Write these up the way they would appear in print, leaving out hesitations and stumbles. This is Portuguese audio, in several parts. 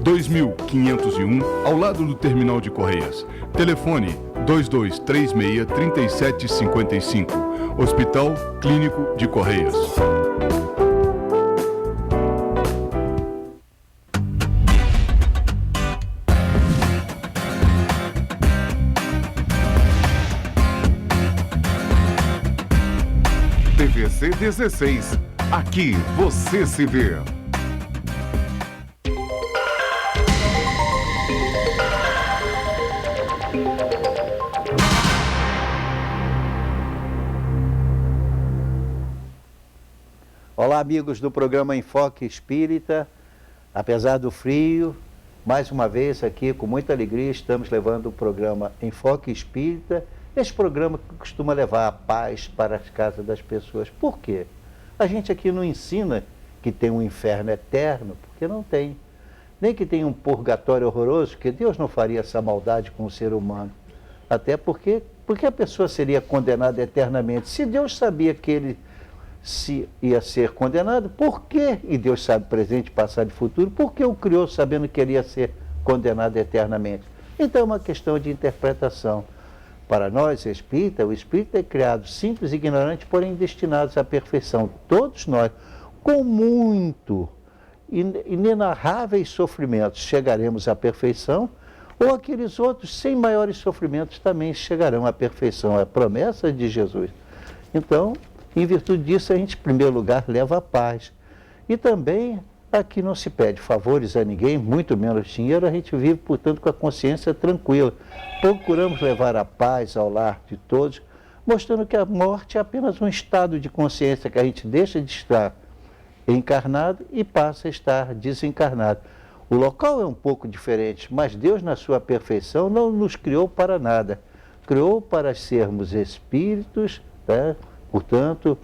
2501, ao lado do Terminal de Correias. Telefone 2236-3755. Hospital Clínico de Correias. TVC 16. Aqui você se vê. Olá, amigos do programa Enfoque Espírita. Apesar do frio, mais uma vez aqui, com muita alegria, estamos levando o programa Enfoque Espírita. Esse programa que costuma levar a paz para as casas das pessoas. Por quê? A gente aqui não ensina que tem um inferno eterno, porque não tem. Nem que tem um purgatório horroroso, porque Deus não faria essa maldade com o ser humano. Até porque a pessoa seria condenada eternamente. Se Deus sabia que ele ia ser condenado, por quê? E Deus sabe presente, passado e futuro, por que o criou sabendo que ele ia ser condenado eternamente? Então é uma questão de interpretação. Para nós, espírita, o espírito é criado simples e ignorante, porém destinados à perfeição. Todos nós, com muito inenarráveis sofrimentos, chegaremos à perfeição, ou aqueles outros sem maiores sofrimentos também chegarão à perfeição. É a promessa de Jesus. Então, em virtude disso, a gente, em primeiro lugar, leva a paz. E também, aqui não se pede favores a ninguém, muito menos dinheiro, a gente vive, portanto, com a consciência tranquila. Procuramos levar a paz ao lar de todos, mostrando que a morte é apenas um estado de consciência, que a gente deixa de estar encarnado e passa a estar desencarnado. O local é um pouco diferente, mas Deus, na sua perfeição, não nos criou para nada. Criou para sermos espíritos, né? Portanto,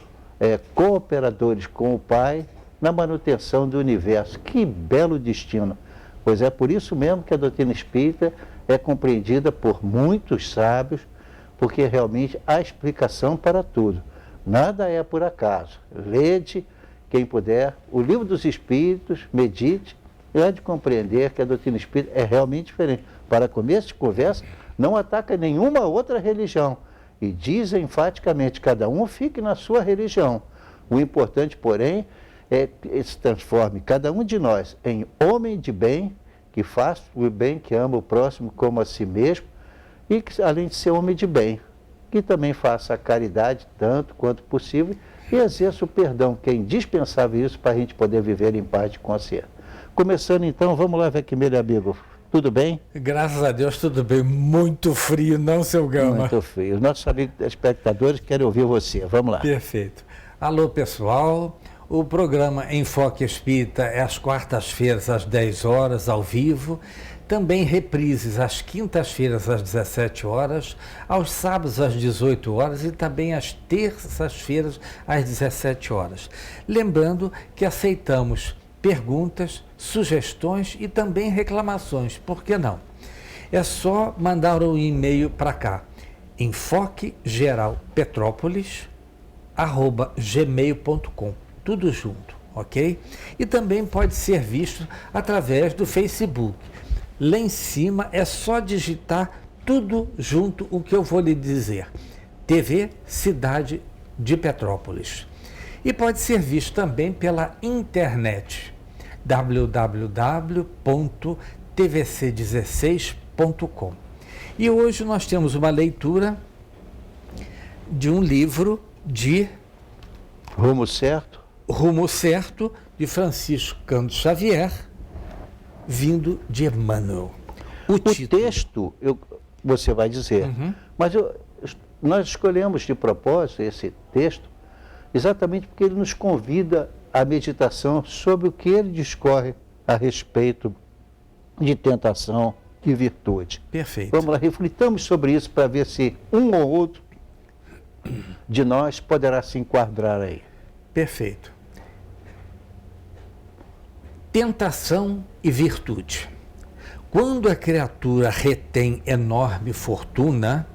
cooperadores com o Pai na manutenção do universo. Que belo destino! Pois é por isso mesmo que a doutrina espírita é compreendida por muitos sábios, porque realmente há explicação para tudo. Nada é por acaso. Lede, quem puder, o Livro dos Espíritos, medite, e há de compreender que a doutrina espírita é realmente diferente. Para começo de conversa, não ataca nenhuma outra religião. E diz enfaticamente, cada um fique na sua religião. O importante, porém, é que se transforme cada um de nós em homem de bem, que faz o bem, que ama o próximo como a si mesmo, e que, além de ser homem de bem, que também faça a caridade tanto quanto possível e exerça o perdão, que é indispensável isso para a gente poder viver em paz de consciência. Começando então, vamos lá, meu amigo. Tudo bem? Graças a Deus, tudo bem. Muito frio, não, seu Gama? Muito frio. Os nossos amigos espectadores querem ouvir você. Vamos lá. Perfeito. Alô, pessoal. O programa Enfoque Espírita é às quartas-feiras, às 10 horas, ao vivo. Também reprises às quintas-feiras, às 17 horas, aos sábados, às 18 horas e também às terças-feiras, às 17 horas. Lembrando que aceitamos perguntas, sugestões e também reclamações, por que não? É só mandar um e-mail para cá, enfoquegeralpetrópolis@gmail.com, tudo junto, ok? E também pode ser visto através do Facebook. Lá em cima é só digitar tudo junto o que eu vou lhe dizer, TV Cidade de Petrópolis. E pode ser visto também pela internet, www.tvc16.com. E hoje nós temos uma leitura de um livro de Rumo Certo? Rumo Certo, de Francisco Cândido Xavier, vindo de Emmanuel. O texto, você vai dizer, mas nós escolhemos de propósito esse texto exatamente porque ele nos convida à meditação sobre o que ele discorre a respeito de tentação e virtude. Perfeito. Vamos lá, reflitamos sobre isso para ver se um ou outro de nós poderá se enquadrar aí. Perfeito. Tentação e virtude. Quando a criatura retém enorme fortuna,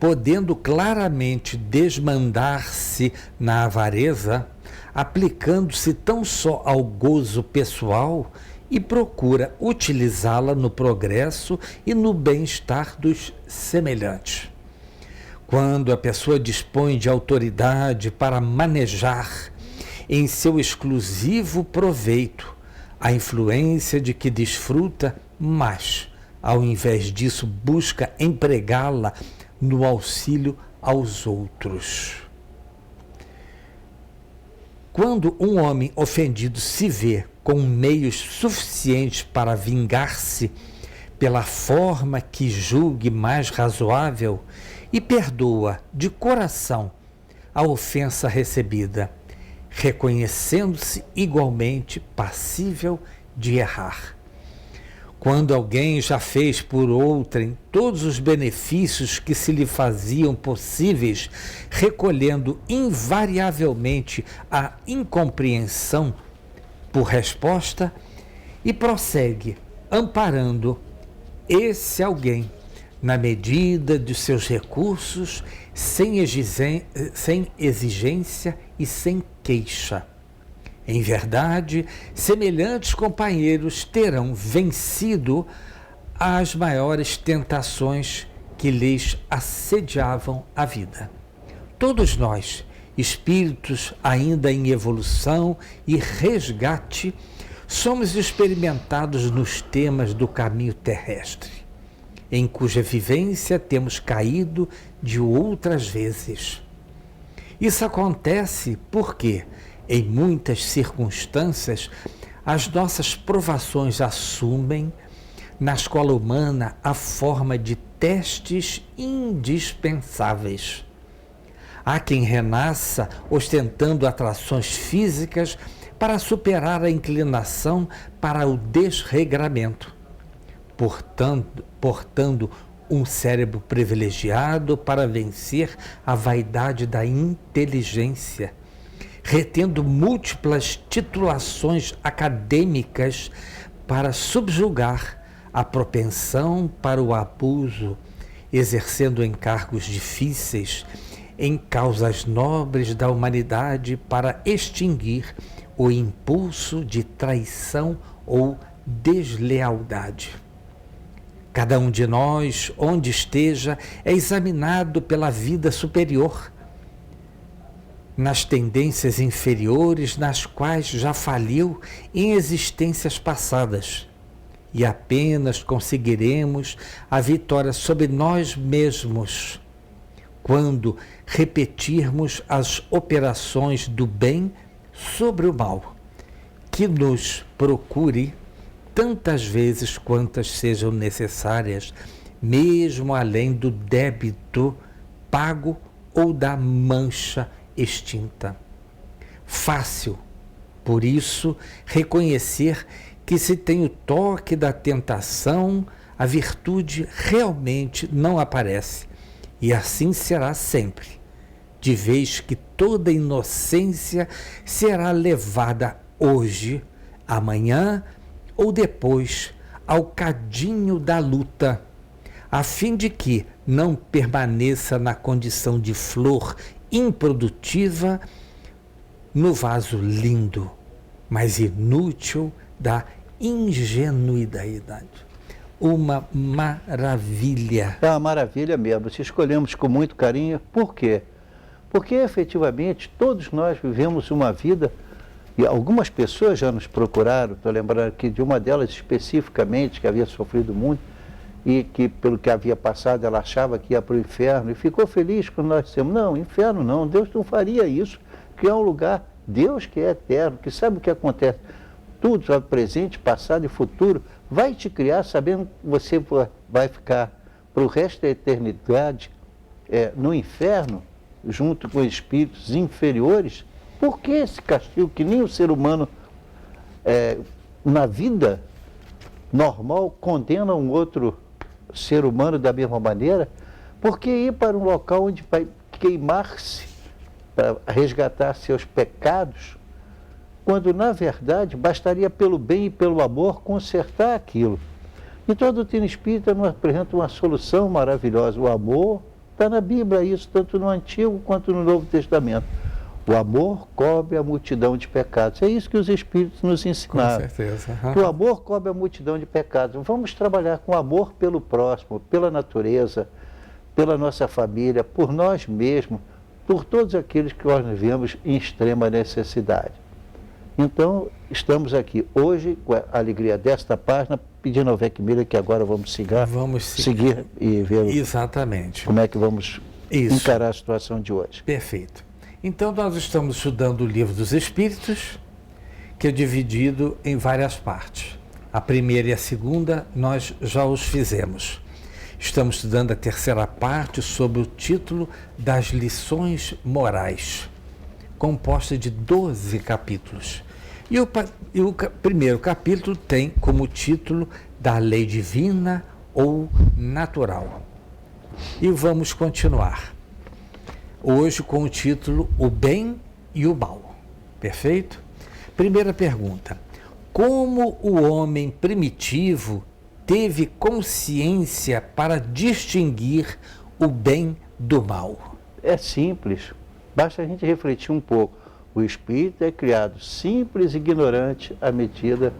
podendo claramente desmandar-se na avareza, aplicando-se tão só ao gozo pessoal e procura utilizá-la no progresso e no bem-estar dos semelhantes. Quando a pessoa dispõe de autoridade para manejar em seu exclusivo proveito a influência de que desfruta, mas, ao invés disso, busca empregá-la no auxílio aos outros. Quando um homem ofendido se vê com meios suficientes para vingar-se pela forma que julgue mais razoável e perdoa de coração a ofensa recebida, reconhecendo-se igualmente passível de errar. Quando alguém já fez por outrem todos os benefícios que se lhe faziam possíveis, recolhendo invariavelmente a incompreensão por resposta, e prossegue amparando esse alguém na medida de seus recursos, sem exigência e sem queixa. Em verdade, semelhantes companheiros terão vencido as maiores tentações que lhes assediavam a vida. Todos nós, espíritos ainda em evolução e resgate, somos experimentados nos temas do caminho terrestre, em cuja vivência temos caído de outras vezes. Isso acontece porque, em muitas circunstâncias, as nossas provações assumem, na escola humana, a forma de testes indispensáveis. Há quem renasça ostentando atrações físicas para superar a inclinação para o desregramento, portando um cérebro privilegiado para vencer a vaidade da inteligência, retendo múltiplas titulações acadêmicas para subjugar a propensão para o abuso, exercendo encargos difíceis em causas nobres da humanidade para extinguir o impulso de traição ou deslealdade. Cada um de nós, onde esteja, é examinado pela vida superior, nas tendências inferiores nas quais já faliu em existências passadas, e apenas conseguiremos a vitória sobre nós mesmos quando repetirmos as operações do bem sobre o mal, que nos procure tantas vezes quantas sejam necessárias, mesmo além do débito pago ou da mancha extinta. Fácil, por isso, reconhecer que se tem o toque da tentação, a virtude realmente não aparece, e assim será sempre, de vez que toda inocência será levada hoje, amanhã ou depois ao cadinho da luta, a fim de que não permaneça na condição de flor improdutiva no vaso lindo, mas inútil da ingenuidade. Uma maravilha. É uma maravilha mesmo. Se escolhemos com muito carinho, por quê? Porque efetivamente todos nós vivemos uma vida, e algumas pessoas já nos procuraram, estou lembrando aqui de uma delas especificamente, que havia sofrido muito, e que pelo que havia passado ela achava que ia para o inferno, e ficou feliz quando nós dissemos, não, inferno não, Deus não faria isso, que é um lugar, Deus que é eterno, que sabe o que acontece, tudo, sabe, presente, passado e futuro, vai te criar sabendo que você vai ficar para o resto da eternidade no inferno, junto com espíritos inferiores. Por que esse castigo que nem o ser humano, na vida normal, condena um outro ser humano da mesma maneira? Por que ir para um local onde vai queimar-se para resgatar seus pecados, quando, na verdade, bastaria pelo bem e pelo amor consertar aquilo? Então, a doutrina espírita nos apresenta uma solução maravilhosa. O amor está na Bíblia, isso tanto no Antigo quanto no Novo Testamento. O amor cobre a multidão de pecados. É isso que os Espíritos nos ensinaram. Com certeza. Que o amor cobre a multidão de pecados. Vamos trabalhar com amor pelo próximo, pela natureza, pela nossa família, por nós mesmos, por todos aqueles que nós vivemos em extrema necessidade. Então, estamos aqui hoje, com a alegria desta página, pedindo ao Vec Miller que agora vamos seguir e ver Exatamente. como é que vamos encarar a situação de hoje. Perfeito. Então, nós estamos estudando o Livro dos Espíritos, que é dividido em várias partes. A primeira e a segunda nós já os fizemos. Estamos estudando a terceira parte sobre o título das lições morais, composta de 12 capítulos. E o primeiro capítulo tem como título da lei divina ou natural. E vamos continuar. Hoje com o título O Bem e o Mal. Perfeito? Primeira pergunta. Como o homem primitivo teve consciência para distinguir o bem do mal? É simples. Basta a gente refletir um pouco. O espírito é criado simples e ignorante à medida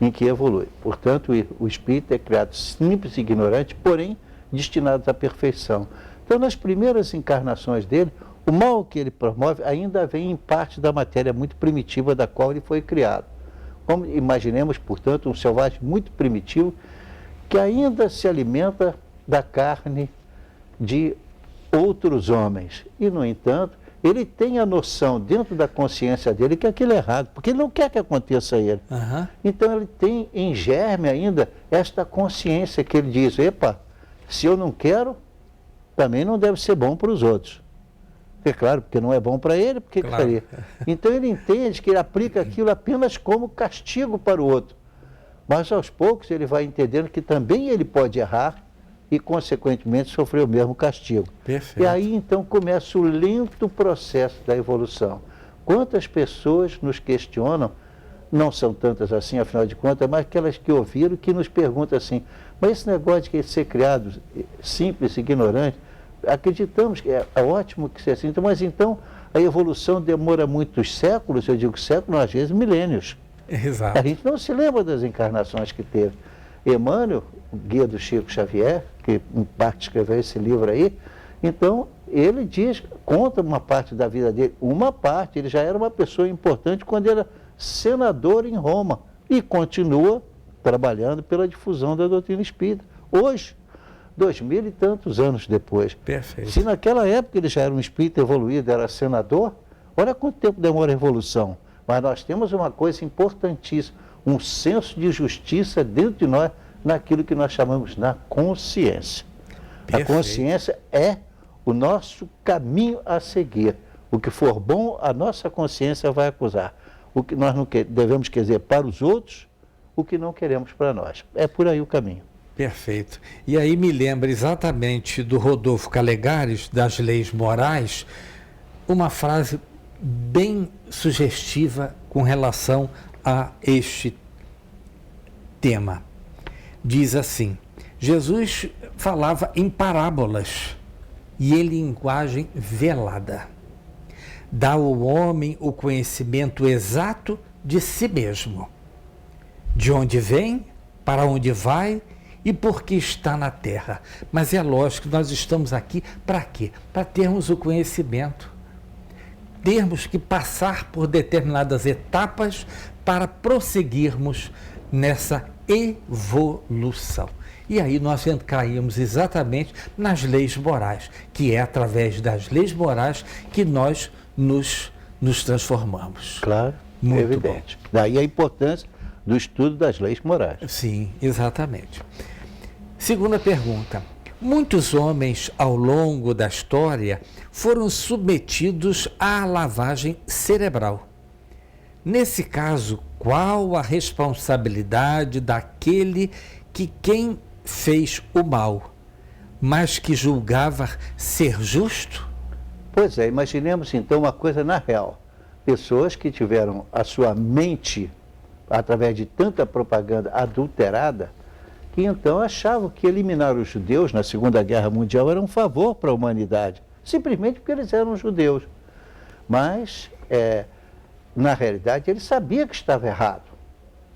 em que evolui. Portanto, o espírito é criado simples e ignorante, porém destinado à perfeição. Então, nas primeiras encarnações dele, o mal que ele promove ainda vem em parte da matéria muito primitiva da qual ele foi criado. Como imaginemos, portanto, um selvagem muito primitivo que ainda se alimenta da carne de outros homens. E, no entanto, ele tem a noção dentro da consciência dele que aquilo é errado, porque ele não quer que aconteça a ele. Uhum. Então, ele tem em germe ainda esta consciência que ele diz, epa, se eu não quero, também não deve ser bom para os outros. É claro, porque não é bom para ele, porque claro. faria? Então ele entende que ele aplica aquilo apenas como castigo para o outro. Mas aos poucos ele vai entendendo que também ele pode errar e, consequentemente, sofrer o mesmo castigo. Perfeito. E aí então começa o lento processo da evolução. Quantas pessoas nos questionam, não são tantas assim, afinal de contas, mas aquelas que ouviram, que nos perguntam assim, mas esse negócio de ser criado simples, ignorante, acreditamos que é ótimo que seja assim, mas então a evolução demora muitos séculos, eu digo séculos, às vezes milênios. Exato. A gente não se lembra das encarnações que teve. Emmanuel, guia do Chico Xavier, que em parte escreveu esse livro aí, então ele conta uma parte da vida dele, uma parte, ele já era uma pessoa importante quando era senador em Roma e continua trabalhando pela difusão da doutrina espírita. Hoje, 2000 e tantos anos depois. Perfeito. Se naquela época ele já era um espírito evoluído, era senador, olha quanto tempo demora a evolução. Mas nós temos uma coisa importantíssima, um senso de justiça dentro de nós, naquilo que nós chamamos na consciência. Perfeito. A consciência é o nosso caminho a seguir. O que for bom, a nossa consciência vai acusar. O que nós não devemos dizer para os outros, o que não queremos para nós. É por aí o caminho. Perfeito. E aí me lembra exatamente do Rodolfo Calegares, das leis morais, uma frase bem sugestiva com relação a este tema. Diz assim, Jesus falava em parábolas e em linguagem velada. Dá ao homem o conhecimento exato de si mesmo, de onde vem, para onde vai e por que está na terra. Mas é lógico que nós estamos aqui para quê? Para termos o conhecimento. Termos que passar por determinadas etapas para prosseguirmos nessa evolução. E aí nós caímos exatamente nas leis morais, que é através das leis morais que nós nos transformamos. Claro, Muito evidente. Daí a importância do estudo das leis morais. Sim, exatamente. Segunda pergunta. Muitos homens, ao longo da história, foram submetidos à lavagem cerebral. Nesse caso, qual a responsabilidade daquele que quem fez o mal, mas que julgava ser justo? Pois é, imaginemos então uma coisa na real. Pessoas que tiveram a sua mente, através de tanta propaganda adulterada, que então achavam que eliminar os judeus na Segunda Guerra Mundial era um favor para a humanidade, simplesmente porque eles eram judeus. Mas, na realidade, ele sabia que estava errado.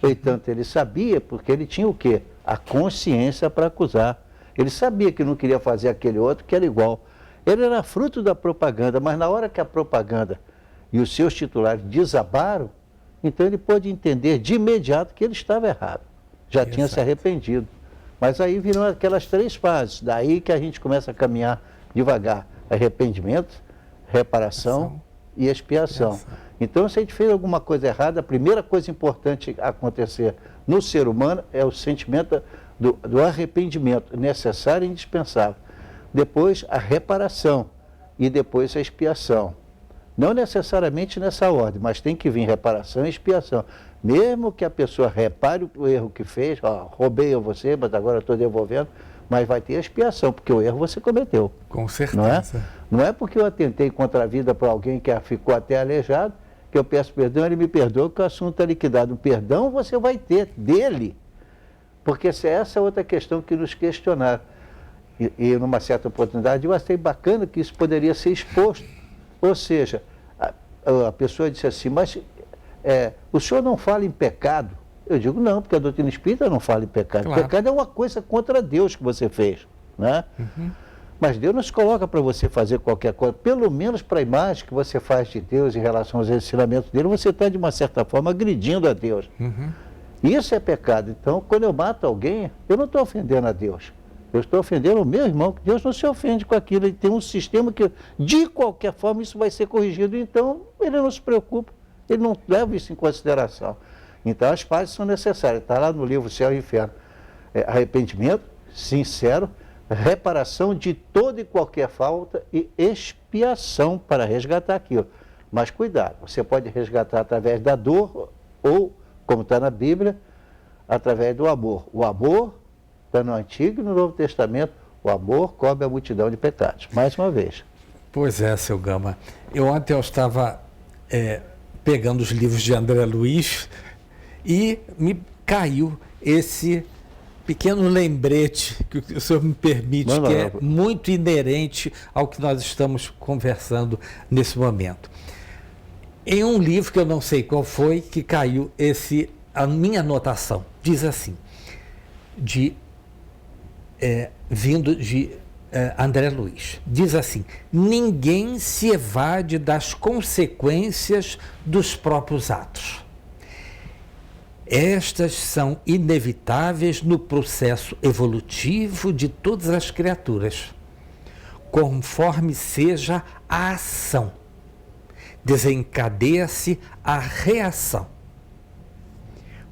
No entanto, ele sabia porque ele tinha o quê? A consciência para acusar. Ele sabia que não queria fazer aquele outro que era igual. Ele era fruto da propaganda, mas na hora que a propaganda e os seus titulares desabaram, então ele pôde entender de imediato que ele estava errado. Já tinha se arrependido. Mas aí viram aquelas 3 fases. Daí que a gente começa a caminhar devagar. Arrependimento, reparação e expiação. Então, se a gente fez alguma coisa errada, a primeira coisa importante a acontecer no ser humano é o sentimento do arrependimento, necessário e indispensável. Depois, a reparação e depois a expiação. Não necessariamente nessa ordem, mas tem que vir reparação e expiação. Mesmo que a pessoa repare o erro que fez, roubei a você, mas agora estou devolvendo, mas vai ter expiação, porque o erro você cometeu. Com certeza. Não é porque eu atentei contra a vida para alguém que ficou até aleijado, que eu peço perdão, ele me perdoa, que o assunto é liquidado. O perdão você vai ter dele, porque essa é outra questão que nos questionaram. E numa certa oportunidade eu achei bacana que isso poderia ser exposto. Ou seja, a pessoa disse assim, mas o senhor não fala em pecado? Eu digo, não, porque a doutrina espírita não fala em pecado. Claro. Pecado é uma coisa contra Deus que você fez, né? Uhum. Mas Deus não se coloca para você fazer qualquer coisa, pelo menos para a imagem que você faz de Deus em relação aos ensinamentos dele, você está, de uma certa forma, agredindo a Deus. Uhum. Isso é pecado. Então, quando eu mato alguém, eu não estou ofendendo a Deus. Eu estou ofendendo o meu irmão, que Deus não se ofende com aquilo. Ele tem um sistema que, de qualquer forma, isso vai ser corrigido. Então, ele não se preocupa, ele não leva isso em consideração. Então, as fases são necessárias. Está lá no livro Céu e Inferno. Arrependimento sincero, reparação de toda e qualquer falta e expiação para resgatar aquilo. Mas cuidado, você pode resgatar através da dor ou, como está na Bíblia, através do amor. O amor está no Antigo e no Novo Testamento, o amor cobre a multidão de pecados. Mais uma vez. Pois é, seu Gama. Ontem eu estava pegando os livros de André Luiz e me caiu esse pequeno lembrete que o senhor me permite, que é muito inerente ao que nós estamos conversando nesse momento. Em um livro que eu não sei qual foi, que caiu a minha anotação, diz assim, vindo de André Luiz, diz assim: ninguém se evade das consequências dos próprios atos. Estas são inevitáveis no processo evolutivo de todas as criaturas, conforme seja a ação. Desencadeia-se a reação.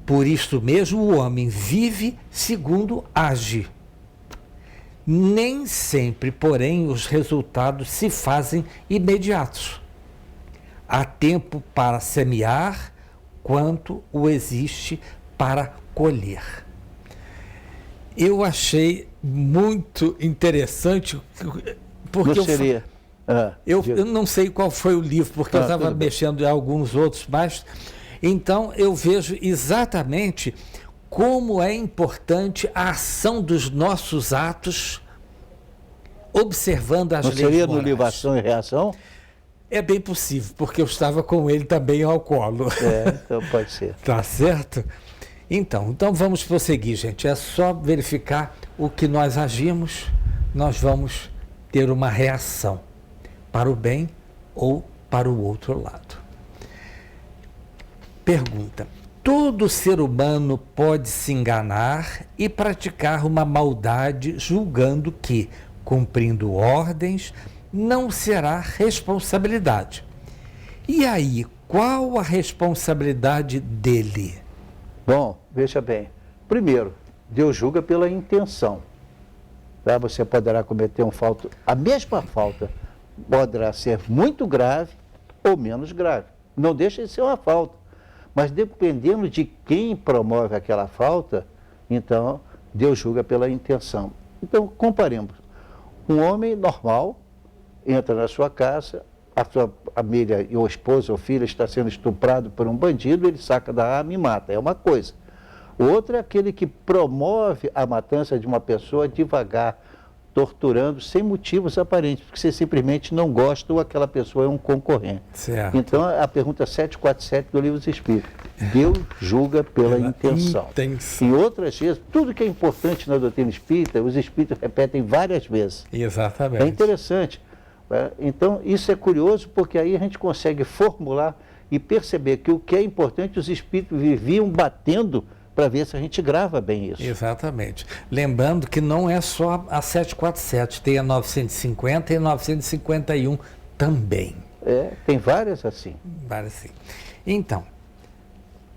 Por isso mesmo o homem vive segundo age. Nem sempre, porém, os resultados se fazem imediatos. Há tempo para semear, quanto o existe para colher. Eu achei muito interessante, porque eu não sei qual foi o livro, porque eu estava mexendo em alguns outros, mas então eu vejo exatamente como é importante a ação dos nossos atos, observando as leis morais. Não seria no livro Ação e Reação? É bem possível, porque eu estava com ele também ao colo. Então pode ser. Tá certo? Então vamos prosseguir, gente. É só verificar o que nós agimos, nós vamos ter uma reação para o bem ou para o outro lado. Pergunta: todo ser humano pode se enganar e praticar uma maldade julgando que, cumprindo ordens, não será responsabilidade. E aí, qual a responsabilidade dele? Bom, veja bem. Primeiro, Deus julga pela intenção. Tá? Você poderá cometer a mesma falta poderá ser muito grave ou menos grave. Não deixa de ser uma falta. Mas dependendo de quem promove aquela falta, então Deus julga pela intenção. Então, comparemos. Um homem normal entra na sua casa, a sua família, ou esposa ou filha está sendo estuprado por um bandido, ele saca da arma e mata, é uma coisa. O outro é aquele que promove a matança de uma pessoa devagar, torturando sem motivos aparentes, porque você simplesmente não gosta ou aquela pessoa é um concorrente. Certo. Então, a pergunta 747 do Livro dos Espíritos, Deus julga pela intenção. Em outras vezes, tudo que é importante na doutrina espírita, os espíritos repetem várias vezes. Exatamente. É interessante. Então, isso é curioso, porque aí a gente consegue formular e perceber que o que é importante, os espíritos viviam batendo para ver se a gente grava bem isso. Exatamente. Lembrando que não é só a 747, tem a 950 e a 951 também. Tem várias assim. Várias sim. Então,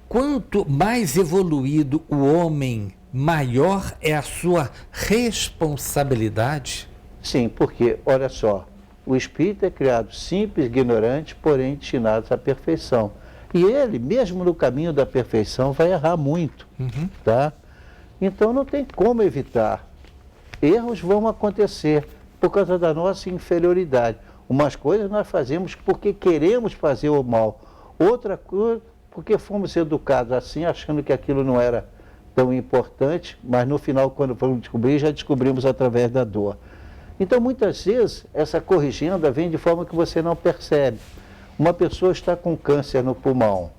quanto mais evoluído o homem, maior é a sua responsabilidade? Sim, porque, olha só, o espírito é criado simples, ignorante, porém destinado à perfeição. E ele, mesmo no caminho da perfeição, vai errar muito, tá? Então não tem como evitar. Erros vão acontecer por causa da nossa inferioridade. Umas coisas nós fazemos porque queremos fazer o mal. Outra coisa, porque fomos educados assim, achando que aquilo não era tão importante, mas no final, quando vamos descobrir, já descobrimos através da dor. Então, muitas vezes, essa corrigenda vem de forma que você não percebe. Uma pessoa está com câncer no pulmão.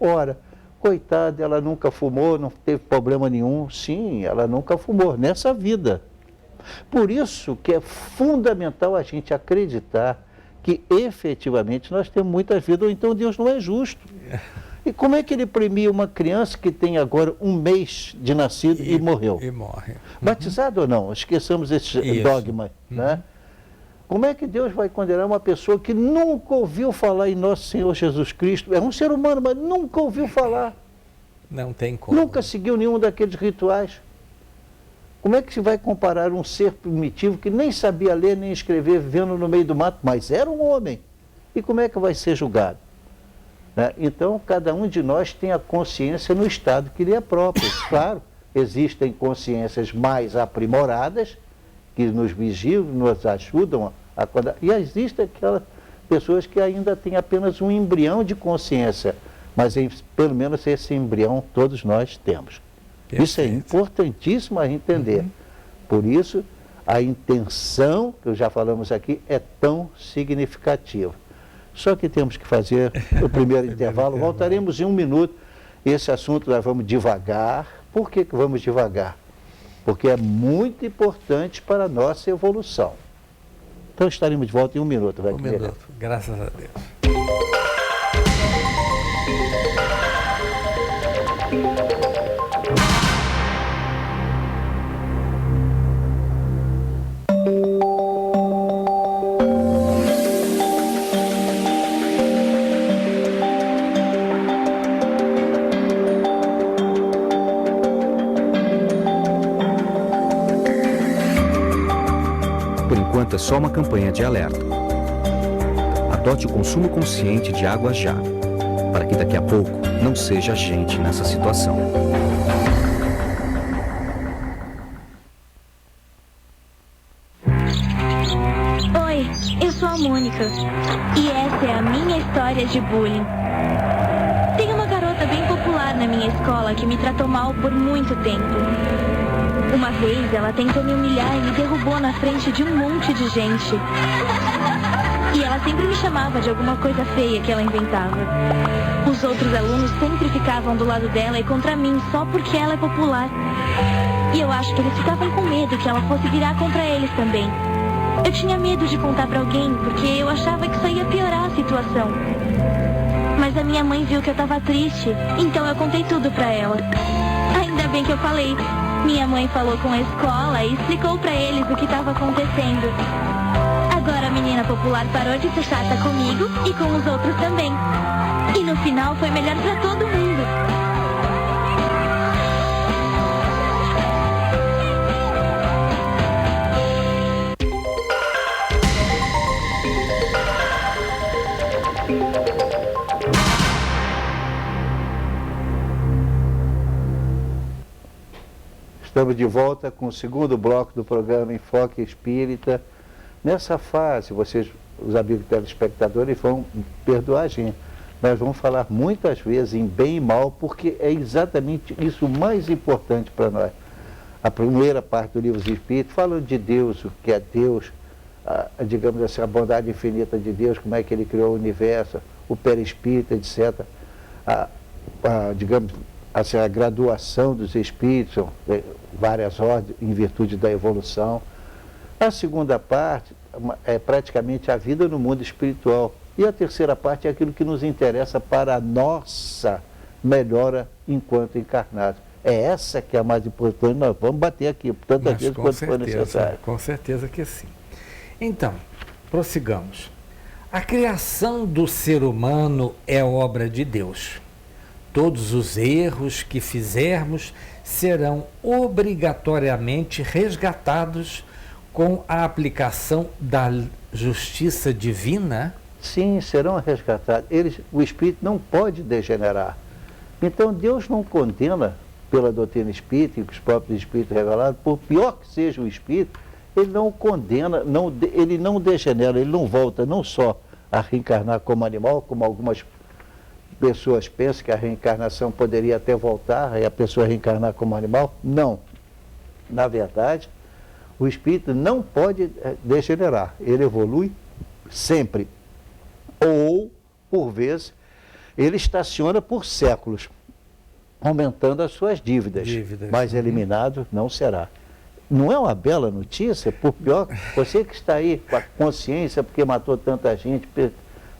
Ora, coitada, ela nunca fumou, não teve problema nenhum. Sim, ela nunca fumou, nessa vida. Por isso que é fundamental a gente acreditar que efetivamente nós temos muitas vidas, ou então Deus não é justo. E como é que ele premia uma criança que tem agora 1 mês de nascido e morreu? E morre. Batizado ou não? Esqueçamos esse dogma, né? Como é que Deus vai condenar uma pessoa que nunca ouviu falar em nosso Senhor Jesus Cristo? É um ser humano, mas nunca ouviu falar. Não tem como. Nunca seguiu nenhum daqueles rituais. Como é que se vai comparar um ser primitivo que nem sabia ler nem escrever, vivendo no meio do mato, mas era um homem? E como é que vai ser julgado? Né? Então, cada um de nós tem a consciência no estado que lhe é próprio. Claro, existem consciências mais aprimoradas, que nos vigiam, nos ajudam a acordar. E existem aquelas pessoas que ainda têm apenas um embrião de consciência, mas pelo menos esse embrião todos nós temos. Perfeito. Isso é importantíssimo a entender. Por isso, a intenção, que já falamos aqui, é tão significativa. Só que temos que fazer o primeiro intervalo. Voltaremos em 1 minuto. Esse assunto nós vamos devagar. Por que vamos devagar? Porque é muito importante para a nossa evolução. Então estaremos de volta em 1 minuto. 1 minuto, graças a Deus. É só uma campanha de alerta. Adote o consumo consciente de água já, para que daqui a pouco não seja a gente nessa situação. Oi, eu sou a Mônica e essa é a minha história de bullying. Tem uma garota bem popular na minha escola que me tratou mal por muito tempo. Uma vez ela tentou me humilhar e me derrubou na frente de um monte de gente. E ela sempre me chamava de alguma coisa feia que ela inventava. Os outros alunos sempre ficavam do lado dela e contra mim só porque ela é popular. E eu acho que eles ficavam com medo que ela fosse virar contra eles também. Eu tinha medo de contar pra alguém porque eu achava que isso ia piorar a situação. Mas a minha mãe viu que eu tava triste, então eu contei tudo pra ela. Ainda bem que eu falei. Minha mãe falou com a escola e explicou pra eles o que estava acontecendo. Agora a menina popular parou de ser chata comigo e com os outros também. E no final foi melhor pra todo mundo. Estamos de volta com o segundo bloco do programa Enfoque Espírita. Nessa fase, vocês, os amigos telespectadores, vão perdoar a gente. Nós vamos falar muitas vezes em bem e mal, porque é exatamente isso o mais importante para nós. A primeira parte do livro dos Espíritos fala de Deus, o que é Deus, digamos assim, a bondade infinita de Deus, como é que ele criou o universo, o perispírito, etc. Digamos assim, a graduação dos espíritos, várias ordens em virtude da evolução. A segunda parte é praticamente a vida no mundo espiritual. E a terceira parte é aquilo que nos interessa para a nossa melhora enquanto encarnados. É essa que é a mais importante, nós vamos bater aqui, tantas vezes quanto for necessário. Com certeza que sim. Então, prossigamos. A criação do ser humano é obra de Deus. Todos os erros que fizermos serão obrigatoriamente resgatados com a aplicação da justiça divina? Sim, serão resgatados. O espírito não pode degenerar. Então Deus não condena, pela doutrina espírita e os próprios espíritos revelados, por pior que seja o espírito, ele não condena, ele não degenera, ele não volta não só a reencarnar como animal, como algumas pessoas pensam que a reencarnação poderia até voltar e a pessoa reencarnar como animal. Não. Na verdade, o espírito não pode degenerar, ele evolui sempre. Ou, por vezes, ele estaciona por séculos, aumentando as suas dívidas. Mas eliminado não será. Não é uma bela notícia? Por pior, você que está aí com a consciência porque matou tanta gente,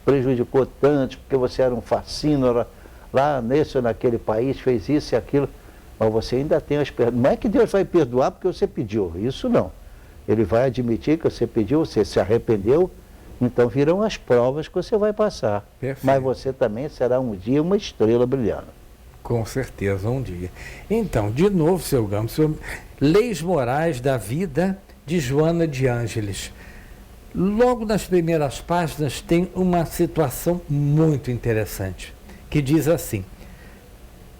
prejudicou tantos, porque você era um fascínio lá nesse ou naquele país, fez isso e aquilo, mas você ainda tem as perdas. Não é que Deus vai perdoar porque você pediu, isso não. Ele vai admitir que você pediu, você se arrependeu, então virão as provas que você vai passar. Perfeito. Mas você também será um dia uma estrela brilhando. Com certeza, um dia. Então, de novo, seu Gama, Leis Morais da Vida, de Joana de Ângeles. Logo nas primeiras páginas tem uma situação muito interessante, que diz assim: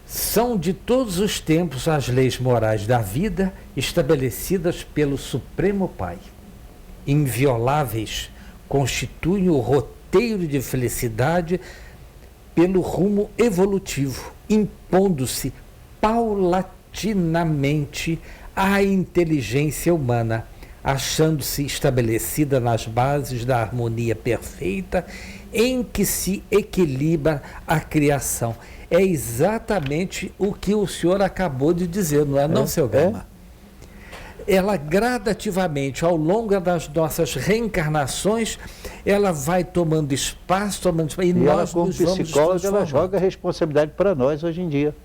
são de todos os tempos as leis morais da vida estabelecidas pelo Supremo Pai. Invioláveis, constituem o roteiro de felicidade pelo rumo evolutivo, impondo-se paulatinamente à inteligência humana, achando-se estabelecida nas bases da harmonia perfeita em que se equilibra a criação. É exatamente o que o senhor acabou de dizer, não é, não, seu Gama? Ela gradativamente, ao longo das nossas reencarnações, ela vai tomando espaço, e nós ela, como psicóloga, ela joga a responsabilidade para nós hoje em dia.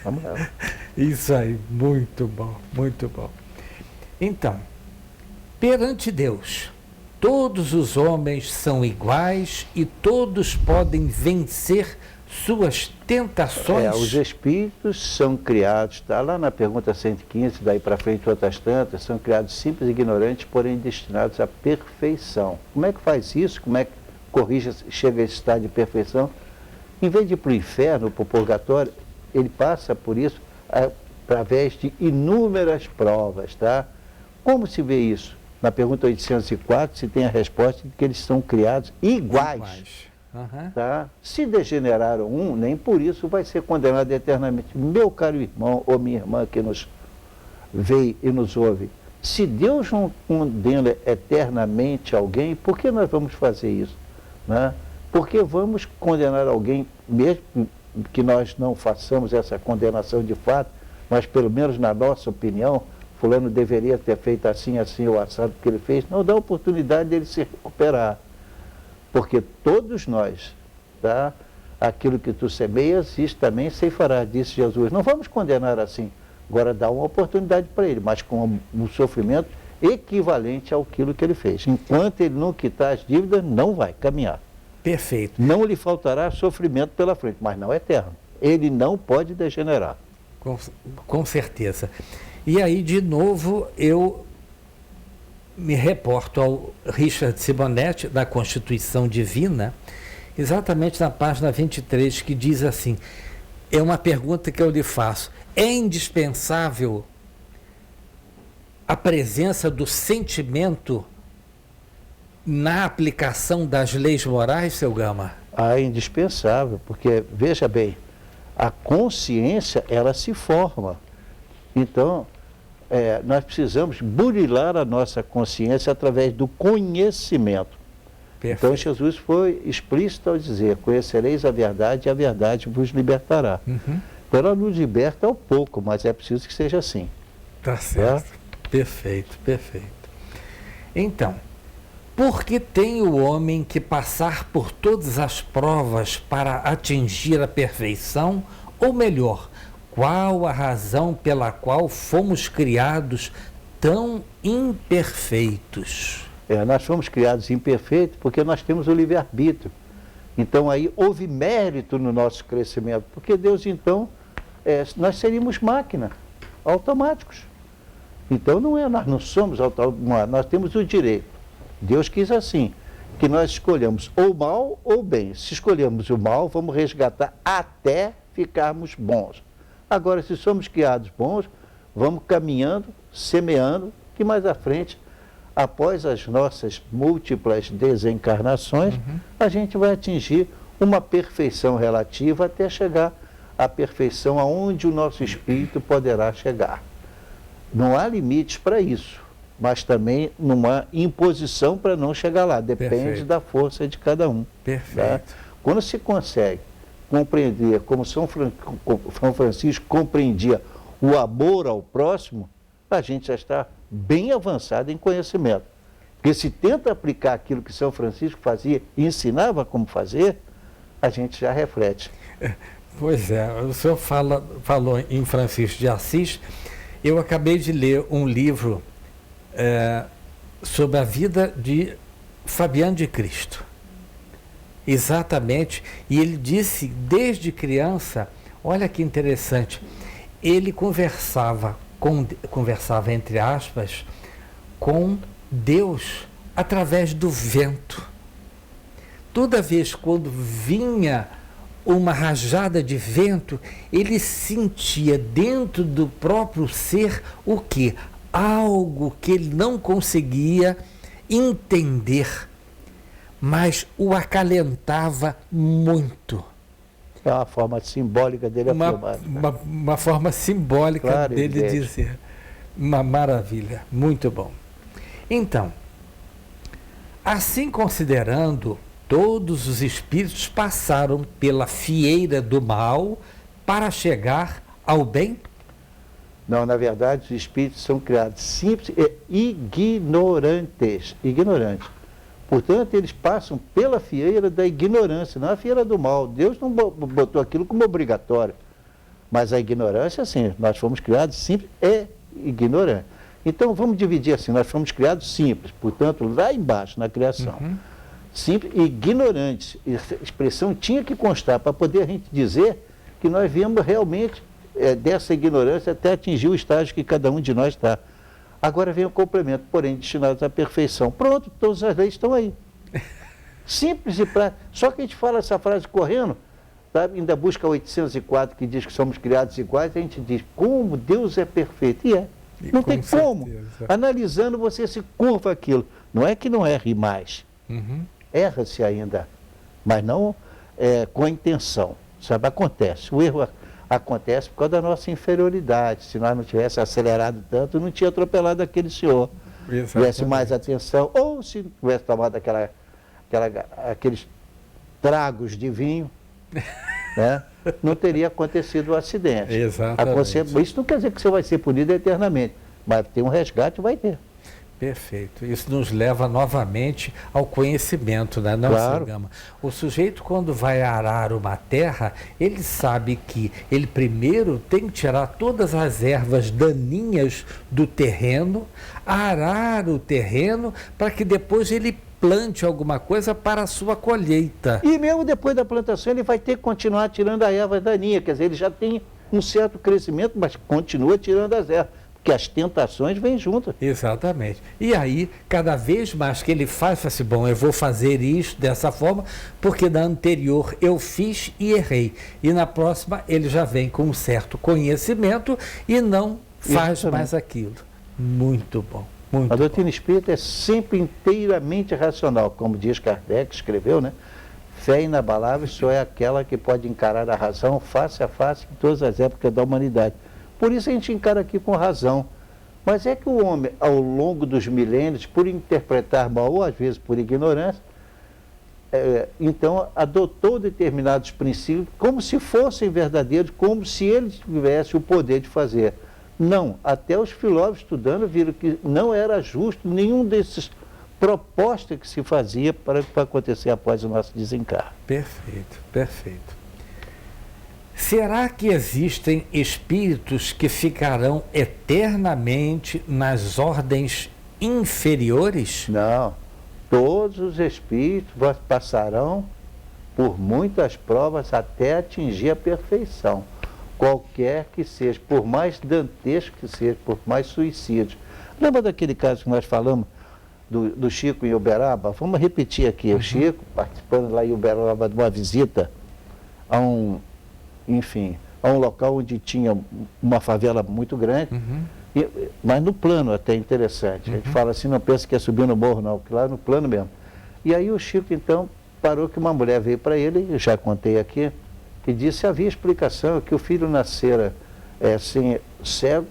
Vamos lá. Isso aí, muito bom, muito bom. Então, perante Deus, todos os homens são iguais e todos podem vencer suas tentações. Os espíritos são criados, está lá na pergunta 115, daí para frente outras tantas, são criados simples e ignorantes, porém destinados à perfeição. Como é que faz isso? Como é que corrige, chega a esse estado de perfeição? Em vez de ir para o inferno, para o purgatório, ele passa por isso através de inúmeras provas, tá? Como se vê isso? Na pergunta 804, se tem a resposta de que eles são criados iguais. Tá? Se degeneraram um, nem por isso vai ser condenado eternamente. Meu caro irmão ou minha irmã que nos vê e nos ouve, se Deus não condena eternamente alguém, por que nós vamos fazer isso? Né? Por que vamos condenar alguém, mesmo que nós não façamos essa condenação de fato, mas pelo menos na nossa opinião, fulano deveria ter feito assim, assim, o assado que ele fez, não dá oportunidade dele se recuperar. Porque todos nós, tá? Aquilo que tu semeias, isso também ceifará, disse Jesus. Não vamos condenar assim. Agora dá uma oportunidade para ele, mas com um sofrimento equivalente àquilo que ele fez. Enquanto ele não quitar as dívidas, não vai caminhar. Perfeito. Não lhe faltará sofrimento pela frente, mas não eterno. Ele não pode degenerar. Com certeza. E aí, de novo, eu me reporto ao Richard Simonetti, da Constituição Divina, exatamente na página 23, que diz assim, é uma pergunta que eu lhe faço: é indispensável a presença do sentimento na aplicação das leis morais, seu Gama? É indispensável, porque, veja bem, a consciência, ela se forma. Então, nós precisamos burilar a nossa consciência através do conhecimento. Perfeito. Então, Jesus foi explícito ao dizer: conhecereis a verdade e a verdade vos libertará. Uhum. Então, ela nos liberta ao pouco, mas é preciso que seja assim. Tá certo. Perfeito, perfeito. Então, por que tem o homem que passar por todas as provas para atingir a perfeição? Ou melhor, qual a razão pela qual fomos criados tão imperfeitos? Nós fomos criados imperfeitos porque nós temos o livre-arbítrio. Então aí houve mérito no nosso crescimento, porque Deus então, nós seríamos máquina, automáticos. Então nós não somos automáticos, nós temos o direito. Deus quis assim, que nós escolhamos ou mal ou bem. Se escolhemos o mal, vamos resgatar até ficarmos bons. Agora, se somos criados bons, vamos caminhando, semeando, que mais à frente, após as nossas múltiplas desencarnações, a gente vai atingir uma perfeição relativa até chegar à perfeição aonde o nosso espírito poderá chegar. Não há limites para isso, mas também não há imposição para não chegar lá, depende Perfeito. da força de cada um. Perfeito. Tá? Quando se consegue compreender, como São Francisco compreendia o amor ao próximo, a gente já está bem avançado em conhecimento. Porque se tenta aplicar aquilo que São Francisco fazia e ensinava como fazer, a gente já reflete. Pois é, o senhor falou em Francisco de Assis. Eu acabei de ler um livro sobre a vida de Fabiano de Cristo. Exatamente, e ele disse desde criança, olha que interessante, ele conversava entre aspas, com Deus através do vento. Toda vez quando vinha uma rajada de vento, ele sentia dentro do próprio ser o quê? Algo que ele não conseguia entender, mas o acalentava muito. É uma forma simbólica dele afirmar. Uma forma simbólica, claro, dele dizer. Uma maravilha, muito bom. Então, assim considerando, todos os espíritos passaram pela fieira do mal para chegar ao bem? Não, na verdade, os espíritos são criados simples e ignorantes. Portanto, eles passam pela fieira da ignorância, não a fieira do mal. Deus não botou aquilo como obrigatório. Mas a ignorância, sim, nós fomos criados simples e ignorantes. Então, vamos dividir assim, nós fomos criados simples, portanto, lá embaixo, na criação. Simples e ignorantes. Essa expressão tinha que constar para poder a gente dizer que nós viemos realmente dessa ignorância até atingir o estágio que cada um de nós está. Agora vem o complemento, porém destinados à perfeição. Pronto, todas as leis estão aí. Simples e prático. Só que a gente fala essa frase correndo, sabe? Ainda busca 804 que diz que somos criados iguais, a gente diz, como Deus é perfeito. E é. Não tem como. Analisando, você se curva aquilo. Não é que não erre mais. Erra-se ainda, mas não com a intenção. Sabe, acontece. O erro acontece por causa da nossa inferioridade. Se nós não tivéssemos acelerado tanto, não tinha atropelado aquele senhor. Tivesse mais atenção, ou se tivesse tomado aqueles tragos de vinho, né, não teria acontecido o acidente. Isso não quer dizer que você vai ser punido eternamente, mas tem um resgate, vai ter. Perfeito. Isso nos leva novamente ao conhecimento, né? Não, claro. Gama. O sujeito, quando vai arar uma terra, ele sabe que ele primeiro tem que tirar todas as ervas daninhas do terreno, arar o terreno, para que depois ele plante alguma coisa para a sua colheita. E mesmo depois da plantação, ele vai ter que continuar tirando a erva daninha, quer dizer, ele já tem um certo crescimento, mas continua tirando as ervas. Que as tentações vêm juntas. Exatamente. E aí, cada vez mais que ele fala assim, bom, eu vou fazer isso dessa forma, porque na anterior eu fiz e errei. E na próxima ele já vem com um certo conhecimento e não faz mais aquilo. Muito bom. Muito a doutrina bom. espírita é sempre inteiramente racional, como diz Kardec, escreveu, né? Fé inabalável só é aquela que pode encarar a razão face a face em todas as épocas da humanidade. por isso a gente encara aqui com razão. Mas é que o homem, ao longo dos milênios, por interpretar mal, ou às vezes por ignorância, então adotou determinados princípios como se fossem verdadeiros, como se ele tivesse o poder de fazer. Não, até os filósofos estudando viram que não era justo nenhum desses propostas que se fazia para acontecer após o nosso desencarne. Perfeito, perfeito. Será que existem espíritos que ficarão eternamente nas ordens inferiores? Não, todos os espíritos passarão por muitas provas até atingir a perfeição. Qualquer que seja, por mais dantesco que seja, por mais suicídio. Lembra daquele caso que nós falamos do Chico em Uberaba? Vamos repetir aqui. O Chico, participando lá em Uberaba de uma visita a um local onde tinha uma favela muito grande, mas no plano até interessante. A gente fala assim, não pensa que é subir no morro não, porque lá no plano mesmo. E aí o Chico então parou que uma mulher veio para ele, eu já contei aqui, que disse havia explicação que o filho nascera assim, cego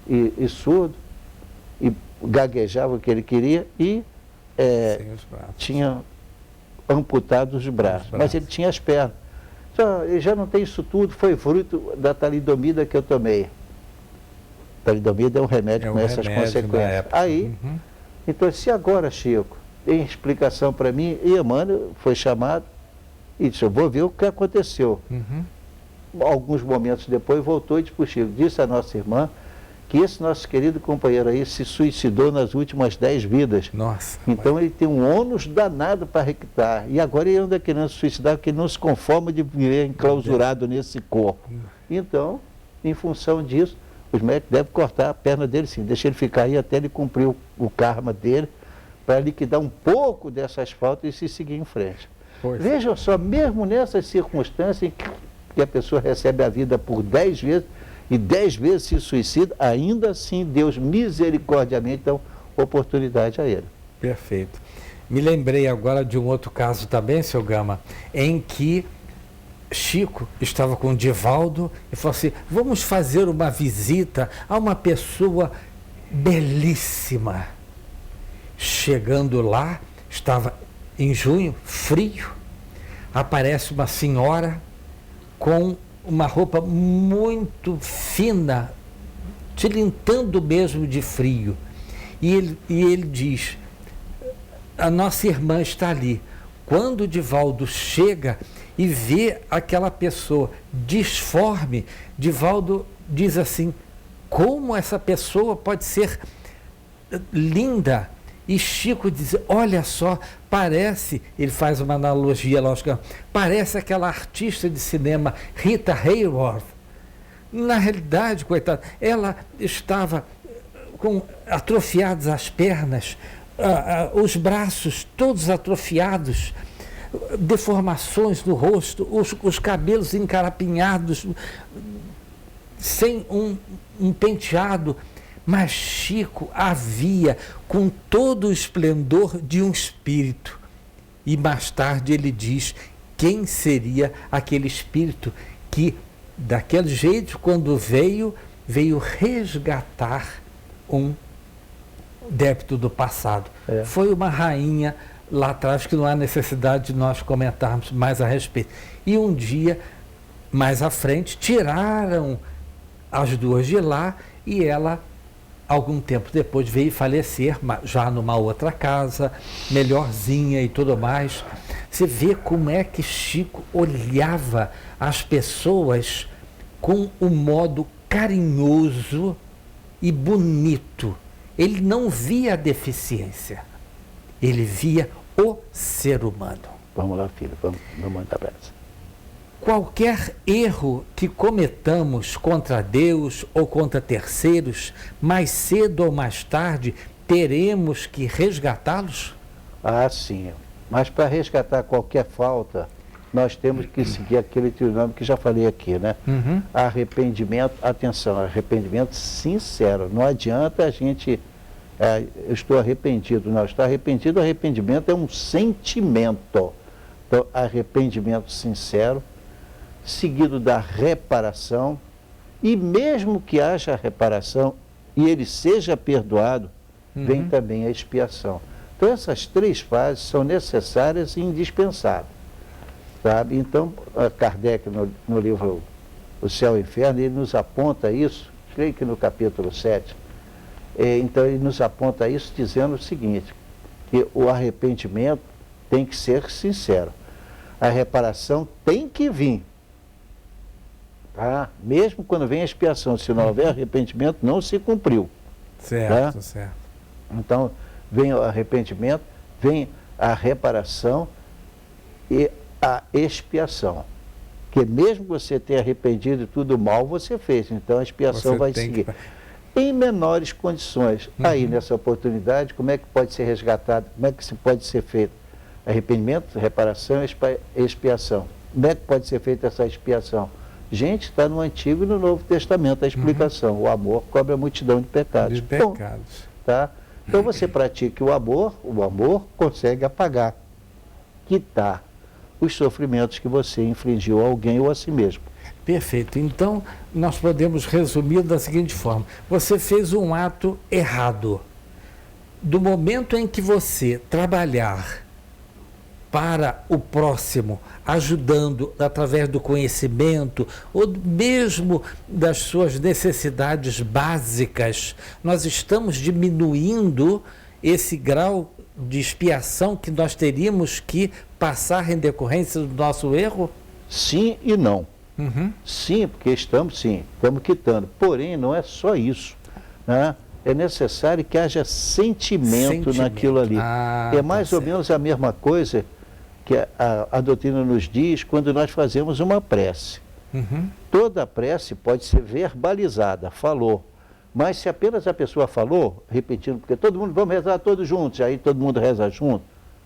e surdo, e gaguejava o que ele queria e tinha amputado os braços, mas ele tinha as pernas. Ele já não tem isso tudo, foi fruto da talidomida que eu tomei. Talidomida é um remédio com essas consequências. Aí, então, se agora, Chico, tem explicação para mim, e Emmanuel foi chamado e disse, eu vou ver o que aconteceu. Alguns momentos depois voltou e disse para o Chico, disse a nossa irmã que esse nosso querido companheiro aí se suicidou nas últimas 10 vidas. Nossa. Então ele tem um ônus danado para requitar. E agora ele anda querendo se suicidar porque ele não se conforma de viver enclausurado nesse corpo. Então, em função disso, os médicos devem cortar a perna dele sim, deixa ele ficar aí até ele cumprir o karma dele, para liquidar um pouco dessas faltas e se seguir em frente. Vejam só, mesmo nessas circunstâncias em que a pessoa recebe a vida por 10 vezes, e 10 vezes se suicida, ainda assim Deus misericordiamente dá oportunidade a ele. Perfeito. Me lembrei agora de um outro caso também, seu Gama, em que Chico estava com o Divaldo e falou assim, vamos fazer uma visita a uma pessoa belíssima. Chegando lá, estava em junho, frio, aparece uma senhora com uma roupa muito fina, tilintando mesmo de frio. E ele diz, a nossa irmã está ali. Quando o Divaldo chega e vê aquela pessoa disforme, Divaldo diz assim, como essa pessoa pode ser linda? E Chico diz, olha só, parece, ele faz uma analogia lógica, parece aquela artista de cinema Rita Hayworth. Na realidade, coitada, ela estava com atrofiadas as pernas, os braços todos atrofiados, deformações no rosto, os cabelos encarapinhados, sem um penteado. Mas Chico a via com todo o esplendor de um espírito. E mais tarde ele diz quem seria aquele espírito que, daquele jeito, quando veio resgatar um débito do passado. Foi uma rainha lá atrás que não há necessidade de nós comentarmos mais a respeito. E um dia, mais à frente, tiraram as duas de lá e ela, algum tempo depois, veio falecer, já numa outra casa, melhorzinha e tudo mais. Você vê como é que Chico olhava as pessoas com um modo carinhoso e bonito. Ele não via a deficiência, ele via o ser humano. Vamos lá, filho, vamos mandar abraço. Qualquer erro que cometamos contra Deus ou contra terceiros, mais cedo ou mais tarde, teremos que resgatá-los? Ah, sim. Mas para resgatar qualquer falta, nós temos que seguir aquele trinômio que já falei aqui, né? Arrependimento, atenção, arrependimento sincero. Não adianta a gente, eu estou arrependido. Não, estou arrependido, arrependimento é um sentimento. Então, arrependimento sincero, seguido da reparação E mesmo que haja reparação e ele seja perdoado, vem também a expiação. Então essas 3 fases são necessárias e indispensáveis. Sabe? Então, Kardec, no livro O Céu e o Inferno, ele nos aponta isso, creio que no capítulo 7, então ele nos aponta isso dizendo o seguinte, que o arrependimento tem que ser sincero. A reparação tem que vir. Tá? Mesmo quando vem a expiação, se não houver arrependimento, não se cumpriu. Certo, tá? certo. Então, vem o arrependimento, vem a reparação e a expiação. Porque mesmo que você tenha arrependido de tudo mal, você fez. Então, a expiação vai seguir. Em menores condições. Aí, nessa oportunidade, como é que pode ser resgatado? Como é que se pode ser feito? Arrependimento, reparação e expiação. Como é que pode ser feita essa expiação? Gente, está no Antigo e no Novo Testamento a explicação. O amor cobre a multidão de pecados. De pecados. Bom, tá? Então você pratica o amor consegue apagar, quitar os sofrimentos que você infligiu a alguém ou a si mesmo. Perfeito. Então, nós podemos resumir da seguinte forma. Você fez um ato errado. Do momento em que você trabalhar para o próximo, ajudando através do conhecimento ou mesmo das suas necessidades básicas, nós estamos diminuindo esse grau de expiação que nós teríamos que passar em decorrência do nosso erro? Sim e não. Sim, porque estamos quitando. Porém, não é só isso, né? É necessário que haja sentimento naquilo ali. É mais ou menos a mesma coisa que a doutrina nos diz quando nós fazemos uma prece. Toda prece pode ser verbalizada, falou. Mas se apenas a pessoa falou, repetindo, porque todo mundo, vamos rezar todos juntos, aí todo mundo reza junto,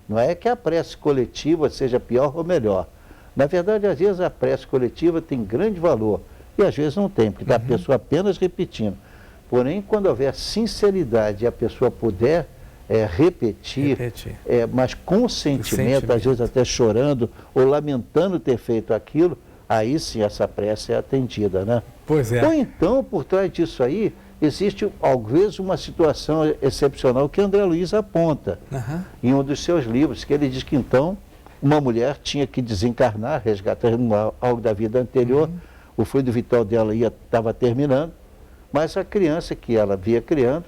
não é que a prece coletiva seja pior ou melhor. Na verdade, às vezes a prece coletiva tem grande valor e às vezes não tem, porque está a pessoa apenas repetindo. Porém, quando houver sinceridade e a pessoa puder repetir. Mas com sentimento, às vezes até chorando ou lamentando ter feito aquilo, aí sim essa prece é atendida, né? Pois é. Ou então, por trás disso aí, existe, às vezes, uma situação excepcional que André Luiz aponta em um dos seus livros, que ele diz que então uma mulher tinha que desencarnar, resgatar algo da vida anterior, o fluido vital dela estava terminando, mas a criança que ela via criando,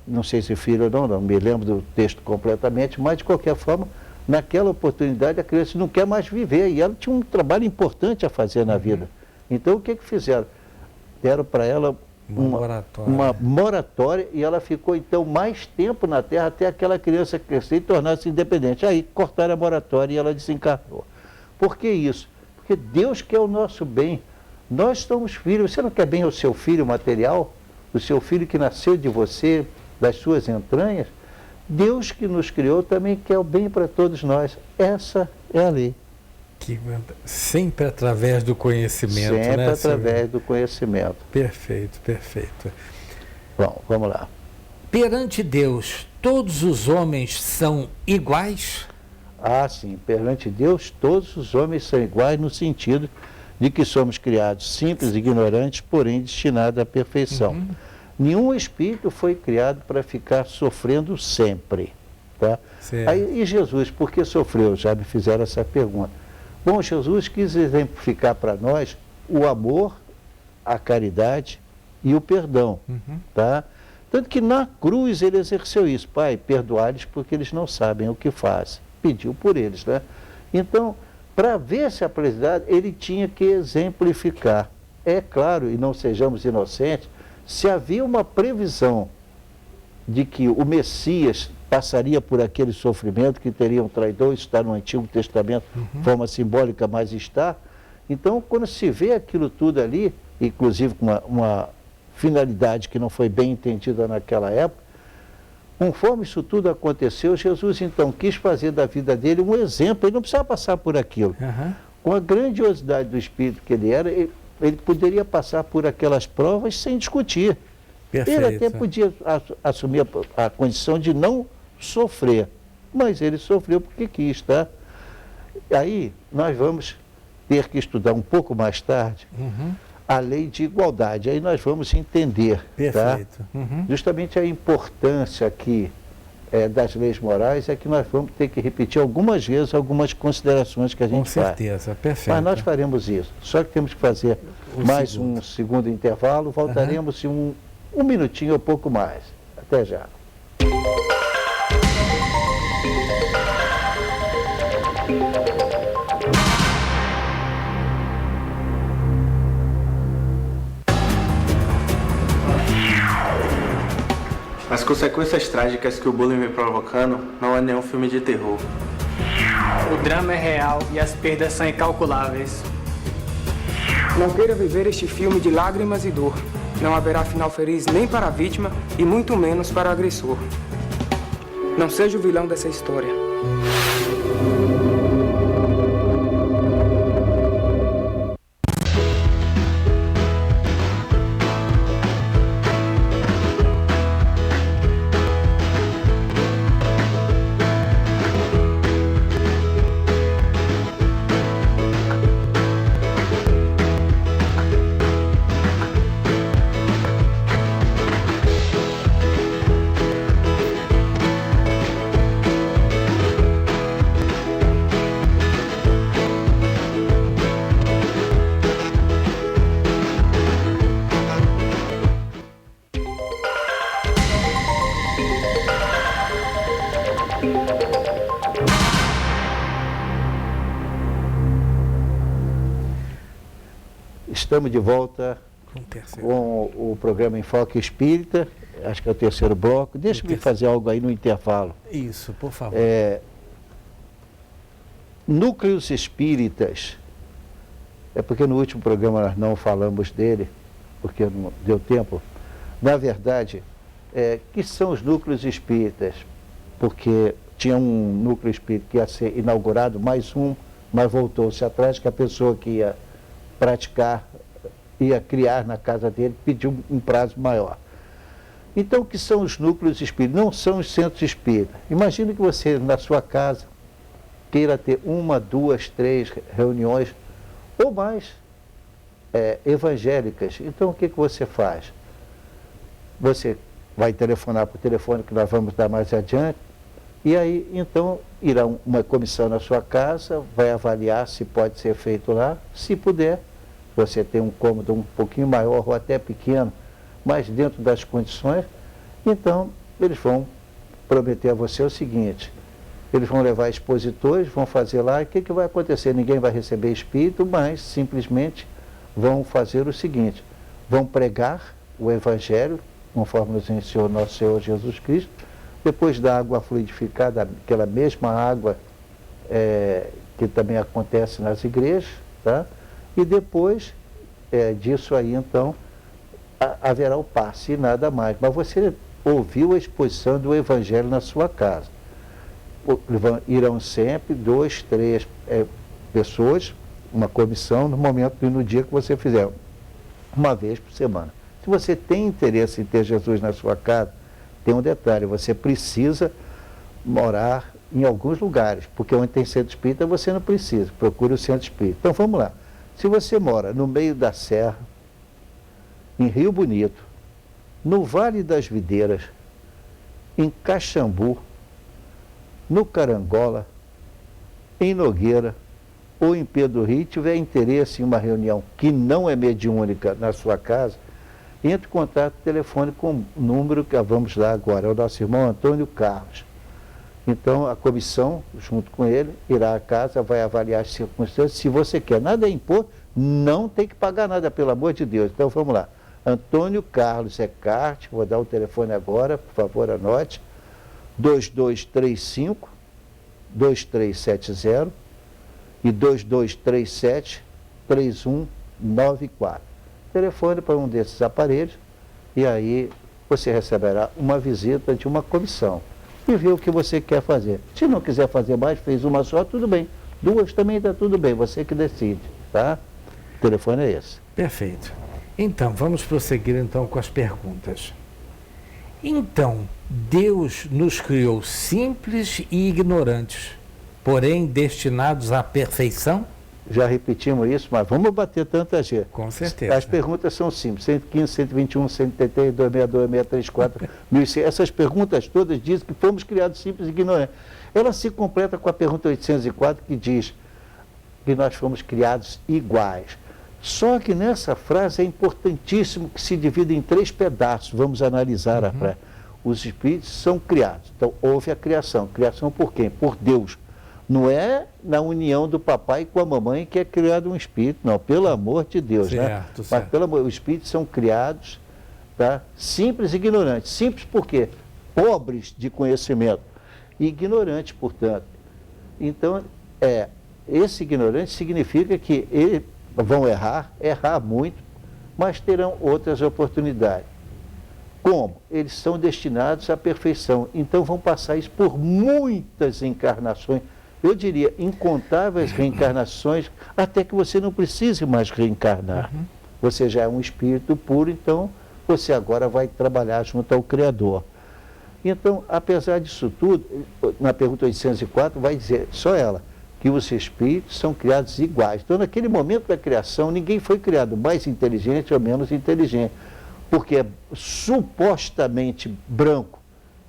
não sei se filho ou não me lembro do texto completamente, mas de qualquer forma, naquela oportunidade a criança não quer mais viver e ela tinha um trabalho importante a fazer na vida. Então o que fizeram? Deram para ela uma moratória e ela ficou então mais tempo na Terra até aquela criança crescer e tornar-se independente. Aí cortaram a moratória e ela desencarnou. Por que isso? Porque Deus quer o nosso bem. Nós somos filhos. Você não quer bem ao seu filho material? O seu filho que nasceu de você, das suas entranhas? Deus que nos criou também quer o bem para todos nós. Essa é a lei. Sempre através do conhecimento, sempre, né? Sempre através do conhecimento. Perfeito, perfeito. Bom, vamos lá. Perante Deus, todos os homens são iguais? Ah, sim. Perante Deus, todos os homens são iguais no sentido de que somos criados simples e ignorantes, porém destinados à perfeição. Nenhum espírito foi criado para ficar sofrendo sempre. Tá? Aí, e Jesus, por que sofreu? Já me fizeram essa pergunta. Bom, Jesus quis exemplificar para nós o amor, a caridade e o perdão. Tá? Tanto que na cruz ele exerceu isso. Pai, perdoai-lhes porque eles não sabem o que fazem. Pediu por eles. Né? Então, para ver se a felicidade, ele tinha que exemplificar. É claro, e não sejamos inocentes, se havia uma previsão de que o Messias passaria por aquele sofrimento, que teria um traidor, isso está no Antigo Testamento, de forma simbólica, mas está. Então, quando se vê aquilo tudo ali, inclusive com uma finalidade que não foi bem entendida naquela época, conforme isso tudo aconteceu, Jesus então quis fazer da vida dele um exemplo, ele não precisava passar por aquilo. Com a grandiosidade do espírito que ele era, ele poderia passar por aquelas provas sem discutir. Perfeito. Ele até podia assumir a condição de não sofrer, mas ele sofreu porque quis, tá? Aí nós vamos ter que estudar um pouco mais tarde a lei de igualdade. Aí nós vamos entender, Perfeito. tá? Uhum. Justamente a importância aqui das leis morais é que nós vamos ter que repetir algumas vezes algumas considerações que a gente Com faz. certeza, perfeito. Mas nós faremos isso. Só que temos que fazer mais um segundo intervalo. Voltaremos em um minutinho ou pouco mais. Até já. As consequências trágicas que o bullying vem provocando não é nenhum filme de terror. O drama é real e as perdas são incalculáveis. Não queira viver este filme de lágrimas e dor. Não haverá final feliz nem para a vítima e muito menos para o agressor. Não seja o vilão dessa história. Estamos de volta com o programa Enfoque Espírita, acho que é o terceiro bloco. Deixa-me fazer algo aí no intervalo. Isso, por favor. Núcleos espíritas, é porque no último programa nós não falamos dele, porque não deu tempo. Na verdade, que são os núcleos espíritas? Porque tinha um núcleo espírita que ia ser inaugurado, mais um, mas voltou-se atrás, que a pessoa que ia praticar, ia criar na casa dele, pediu um prazo maior. Então, o que são os núcleos espíritas? Não são os centros espíritas. Imagine que você, na sua casa, queira ter 1, 2, 3 reuniões ou mais evangélicas. Então, o que você faz? Você vai telefonar para o telefone que nós vamos dar mais adiante, e aí, então, irá uma comissão na sua casa, vai avaliar se pode ser feito lá, se puder. Você tem um cômodo um pouquinho maior ou até pequeno, mas dentro das condições, então eles vão prometer a você o seguinte: eles vão levar expositores, vão fazer lá, e o que vai acontecer? Ninguém vai receber espírito, mas simplesmente vão fazer o seguinte: vão pregar o Evangelho, conforme nos ensinou nosso Senhor Jesus Cristo, depois da água fluidificada, aquela mesma água que também acontece nas igrejas, tá? E depois disso aí, então, haverá o passe e nada mais. Mas você ouviu a exposição do Evangelho na sua casa. Irão sempre 2, 3 pessoas, uma comissão, no momento e no dia que você fizer, uma vez por semana. Se você tem interesse em ter Jesus na sua casa, tem um detalhe: você precisa morar em alguns lugares, porque onde tem centro espírita você não precisa, procure o centro espírita. Então vamos lá. Se você mora no meio da serra, em Rio Bonito, no Vale das Videiras, em Caxambu, no Carangola, em Nogueira ou em Pedro Rio, tiver interesse em uma reunião que não é mediúnica na sua casa, entre em contato telefone com o número que vamos dar agora, é o nosso irmão Antônio Carlos. Então, a comissão, junto com ele, irá à casa, vai avaliar as circunstâncias. Se você quer nada impor, não tem que pagar nada, pelo amor de Deus. Então, vamos lá. Antônio Carlos Ecarte, vou dar o telefone agora, por favor, anote. 2235-2370 e 2237-3194. Telefone para um desses aparelhos e aí você receberá uma visita de uma comissão e vê o que você quer fazer. Se não quiser fazer mais, fez uma só, tudo bem. 2 também está tudo bem, você que decide, tá? O telefone é esse. Perfeito. Então, vamos prosseguir então com as perguntas. Então, Deus nos criou simples e ignorantes, porém destinados à perfeição? já repetimos isso, mas vamos bater tantas vezes. Com certeza. As perguntas são simples, 115, 121, 132, 262, 634, 1100. Essas perguntas todas dizem que fomos criados simples e ignorantes. Ela se completa com a pergunta 804, que diz que nós fomos criados iguais. Só que nessa frase é importantíssimo que se divida em 3 pedaços. Vamos analisar a frase. Os espíritos são criados. Então, houve a criação. Criação por quem? Por Deus. Não é na união do papai com a mamãe que é criado um espírito, não, pelo amor de Deus, certo, né? certo. Mas pelo amor, os espíritos são criados, tá? Simples e ignorantes. Simples por quê? Pobres de conhecimento. E ignorantes, portanto. Então, esse ignorante significa que eles vão errar muito, mas terão outras oportunidades. Como? Eles são destinados à perfeição. Então vão passar isso por muitas encarnações. Eu diria, incontáveis reencarnações, até que você não precise mais reencarnar. Você já é um espírito puro, então você agora vai trabalhar junto ao Criador. Então, apesar disso tudo, na pergunta 804 vai dizer, só ela, que os espíritos são criados iguais. Então, naquele momento da criação, ninguém foi criado mais inteligente ou menos inteligente, porque é supostamente branco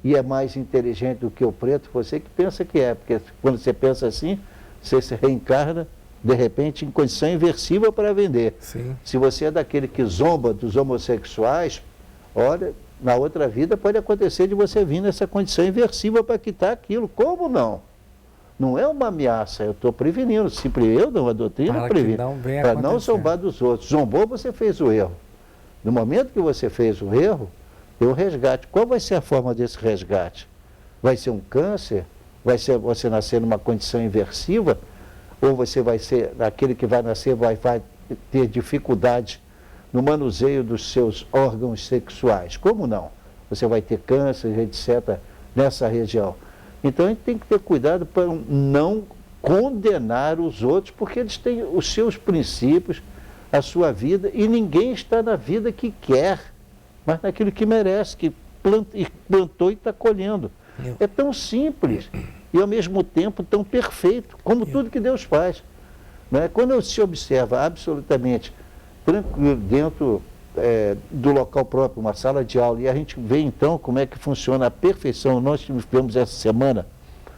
e é mais inteligente do que o preto, você que pensa que é, porque quando você pensa assim, você se reencarna, de repente, em condição inversiva para vender. Sim. Se você é daquele que zomba dos homossexuais, olha, na outra vida pode acontecer de você vir nessa condição inversiva para quitar aquilo. Como não? Não é uma ameaça, eu estou prevenindo. Sempre eu não, a doutrina previne. Para não zombar dos outros. Zombou, você fez o erro. No momento que você fez o erro, tem um resgate. Qual vai ser a forma desse resgate? Vai ser um câncer? Vai ser você nascer numa condição inversiva? Ou você vai ser, aquele que vai nascer vai ter dificuldade no manuseio dos seus órgãos sexuais? Como não? Você vai ter câncer, etc., nessa região. Então a gente tem que ter cuidado para não condenar os outros, porque eles têm os seus princípios, a sua vida, e ninguém está na vida que quer, mas naquilo que merece, que plantou e está colhendo. É tão simples e ao mesmo tempo tão perfeito, como tudo que Deus faz. Né? Quando se observa absolutamente tranquilo dentro do local próprio, uma sala de aula, e a gente vê então como é que funciona a perfeição. Nós tivemos essa semana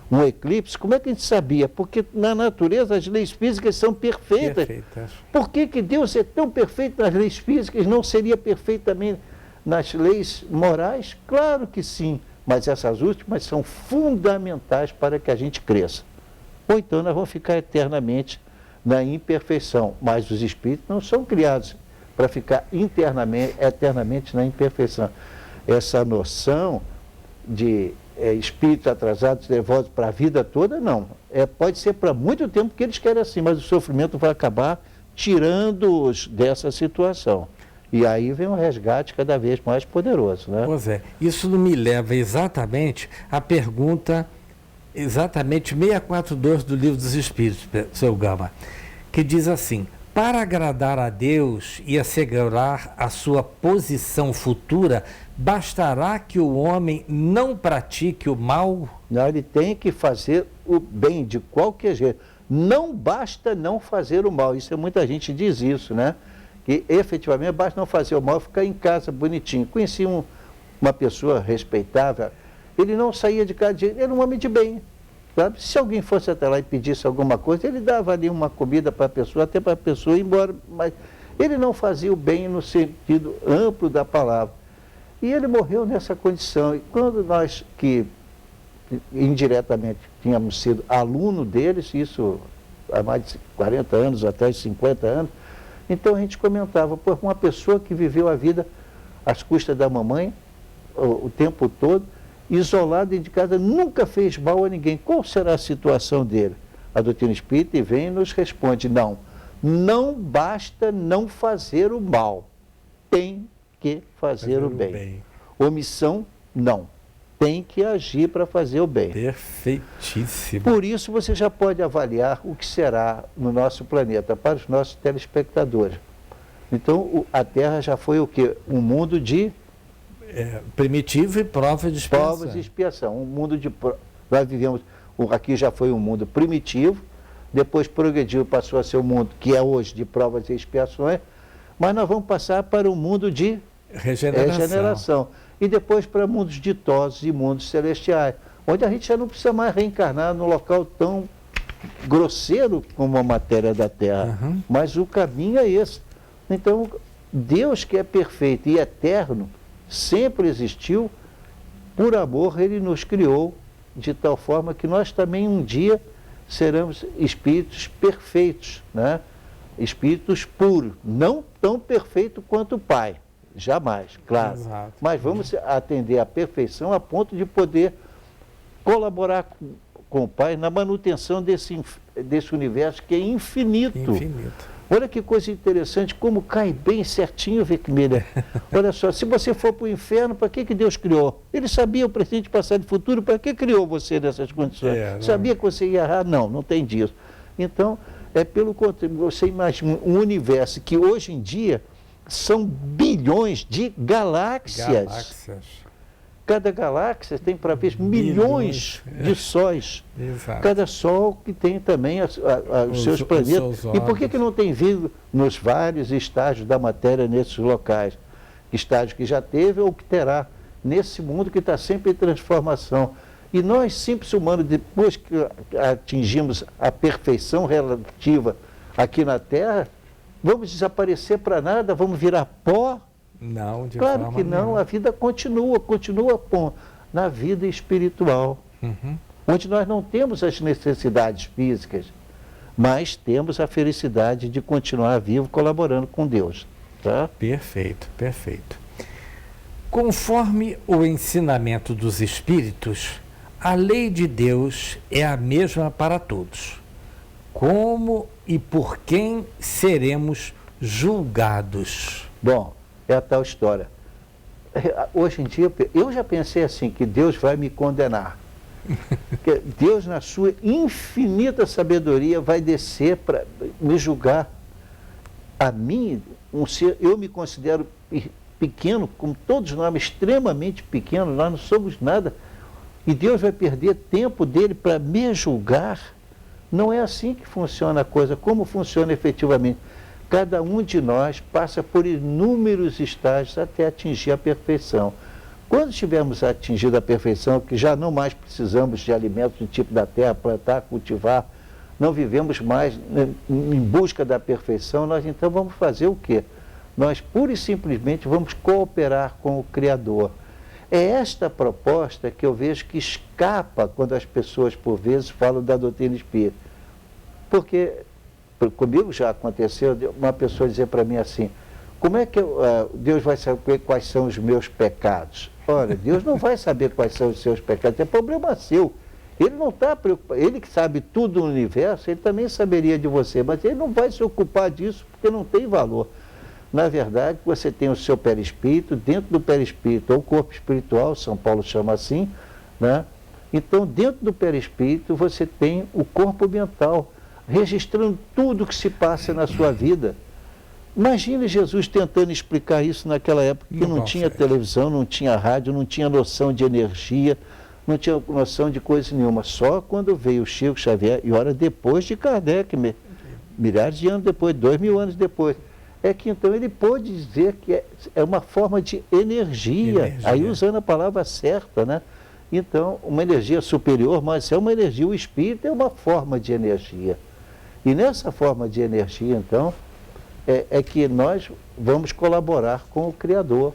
um eclipse. Como é que a gente sabia? Porque na natureza as leis físicas são perfeitas. Por que Deus é tão perfeito nas leis físicas? Não seria perfeito também nas leis morais? Claro que sim, mas essas últimas são fundamentais para que a gente cresça. Ou então nós vamos ficar eternamente na imperfeição, mas os espíritos não são criados para ficar eternamente na imperfeição. Essa noção de espíritos atrasados, devotos para a vida toda, não. Pode ser para muito tempo que eles querem assim, mas o sofrimento vai acabar tirando-os dessa situação. E aí vem um resgate cada vez mais poderoso, né? Pois é. Isso me leva exatamente à pergunta, exatamente 642 do Livro dos Espíritos, seu Gama, que diz assim: para agradar a Deus e assegurar a sua posição futura, bastará que o homem não pratique o mal? Não, ele tem que fazer o bem de qualquer jeito. Não basta não fazer o mal. Isso muita gente diz isso, né? Que efetivamente basta não fazer o mal, ficar em casa bonitinho. Conheci uma pessoa respeitável, ele não saía de casa, ele era um homem de bem. Sabe? Se alguém fosse até lá e pedisse alguma coisa, ele dava ali uma comida para a pessoa, até para a pessoa ir embora. Mas ele não fazia o bem no sentido amplo da palavra. E ele morreu nessa condição. E quando nós, que indiretamente tínhamos sido aluno deles, isso há mais de 40 anos, até 50 anos, então a gente comentava, pô, uma pessoa que viveu a vida às custas da mamãe o tempo todo, isolado dentro de casa, nunca fez mal a ninguém. Qual será a situação dele? A doutrina espírita vem e nos responde: não basta não fazer o mal, tem que fazer o bem. Omissão, não. Tem que agir para fazer o bem. Perfeitíssimo. Por isso você já pode avaliar o que será no nosso planeta, para os nossos telespectadores. Então, a Terra já foi o quê? Um mundo de primitivo e prova de expiação. Provas de expiação. Um mundo de... Nós vivemos... Aqui já foi um mundo primitivo, depois progrediu, passou a ser o mundo que é hoje de provas e expiações, mas nós vamos passar para um mundo de regeneração. E depois para mundos ditosos e mundos celestiais, onde a gente já não precisa mais reencarnar num local tão grosseiro como a matéria da Terra. Mas o caminho é esse. Então, Deus, que é perfeito e eterno, sempre existiu. Por amor, Ele nos criou de tal forma que nós também um dia seremos espíritos perfeitos, né? Espíritos puros, não tão perfeito quanto o Pai, jamais, claro. Exato. Mas vamos atender à perfeição a ponto de poder colaborar com o Pai na manutenção desse universo que é infinito. Olha que coisa interessante, como cai bem certinho, Vecmília. Olha só, se você for para o inferno, para que Deus criou? Ele sabia o presente, passado e futuro, para que criou você nessas condições? Sabia que você ia errar? Não, não tem disso. Então, é pelo contrário, você imagina um universo que hoje em dia são bilhões de galáxias. Cada galáxia tem para ver milhões de sóis. Exato. Cada sol que tem também os seus planetas. E por que não tem vindo nos vários estágios da matéria nesses locais? Estágio que já teve ou que terá nesse mundo que está sempre em transformação. E nós, simples humanos, depois que atingimos a perfeição relativa aqui na Terra, vamos desaparecer para nada, vamos virar pó? Não, de claro forma que não, nenhuma. a vida continua na vida espiritual, onde nós não temos as necessidades físicas, mas temos a felicidade de continuar vivo colaborando com Deus. Tá? Perfeito, perfeito. Conforme o ensinamento dos Espíritos, a lei de Deus é a mesma para todos. Como e por quem seremos julgados? Bom, é a tal história. Hoje em dia, eu já pensei assim, que Deus vai me condenar. Que Deus, na sua infinita sabedoria, vai descer para me julgar. A mim, eu me considero pequeno, como todos nós, extremamente pequeno, nós não somos nada. E Deus vai perder tempo dele para me julgar? Não é assim que funciona a coisa. Como funciona efetivamente? Cada um de nós passa por inúmeros estágios até atingir a perfeição. Quando tivermos atingido a perfeição, que já não mais precisamos de alimentos do tipo da terra, plantar, cultivar, não vivemos mais em busca da perfeição, nós então vamos fazer o quê? Nós pura e simplesmente vamos cooperar com o Criador. É esta proposta que eu vejo que escapa quando as pessoas, por vezes, falam da doutrina espírita. Porque comigo já aconteceu uma pessoa dizer para mim assim, como é que Deus vai saber quais são os meus pecados? Olha, Deus não vai saber quais são os seus pecados, é problema seu. Ele não está preocupado, ele que sabe tudo no universo, ele também saberia de você, mas ele não vai se ocupar disso porque não tem valor. Na verdade, você tem o seu perispírito, dentro do perispírito, ou o corpo espiritual, São Paulo chama assim, né? Então, dentro do perispírito, você tem o corpo mental, registrando tudo o que se passa na sua vida. Imagine Jesus tentando explicar isso naquela época, que não tinha televisão, não tinha rádio, não tinha noção de energia, não tinha noção de coisa nenhuma. Só quando veio o Chico Xavier, e hora depois de Kardec, milhares de anos depois, 2000 anos depois, é que então ele pôde dizer que é uma forma de energia, aí usando a palavra certa, né? Então, uma energia superior, mas é uma energia, o espírito é uma forma de energia. E nessa forma de energia, então, é que nós vamos colaborar com o Criador.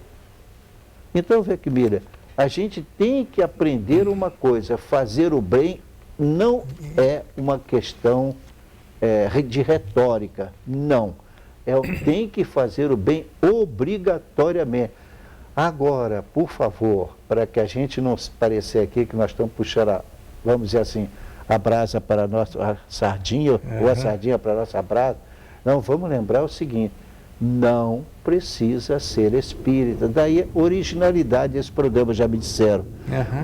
Então, Vecmília, a gente tem que aprender uma coisa, fazer o bem não é uma questão de retórica, não. Tem que fazer o bem obrigatoriamente. Agora, por favor, para que a gente não se parecer aqui que nós estamos puxando, vamos dizer assim, a brasa para a nossa sardinha, ou a sardinha para a nossa brasa, não, vamos lembrar o seguinte, não precisa ser espírita. Daí a originalidade desse programa, já me disseram.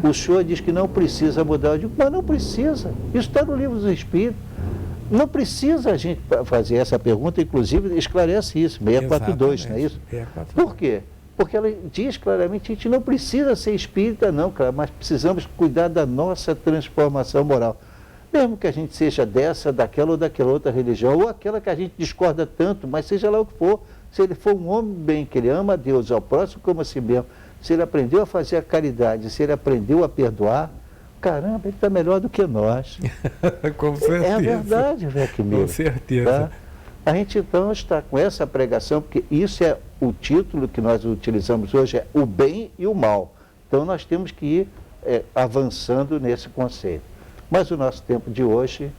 O senhor diz que não precisa mudar, eu digo, mas não precisa, isso está no livro dos Espíritos. Não precisa a gente fazer essa pergunta, inclusive esclarece isso, 642, não é isso? 642. Por quê? Porque ela diz claramente que a gente não precisa ser espírita não, cara, mas precisamos cuidar da nossa transformação moral. mesmo que a gente seja dessa, daquela ou daquela outra religião, ou aquela que a gente discorda tanto, mas seja lá o que for, se ele for um homem bem, que ele ama a Deus, ao próximo como a si mesmo, se ele aprendeu a fazer a caridade, se ele aprendeu a perdoar, caramba, ele está melhor do que nós. Com certeza. É a verdade, Vec Miller. Com certeza. Tá? A gente então está com essa pregação, porque isso é o título que nós utilizamos hoje, é o bem e o mal. Então nós temos que ir avançando nesse conceito. Mas o nosso tempo de hoje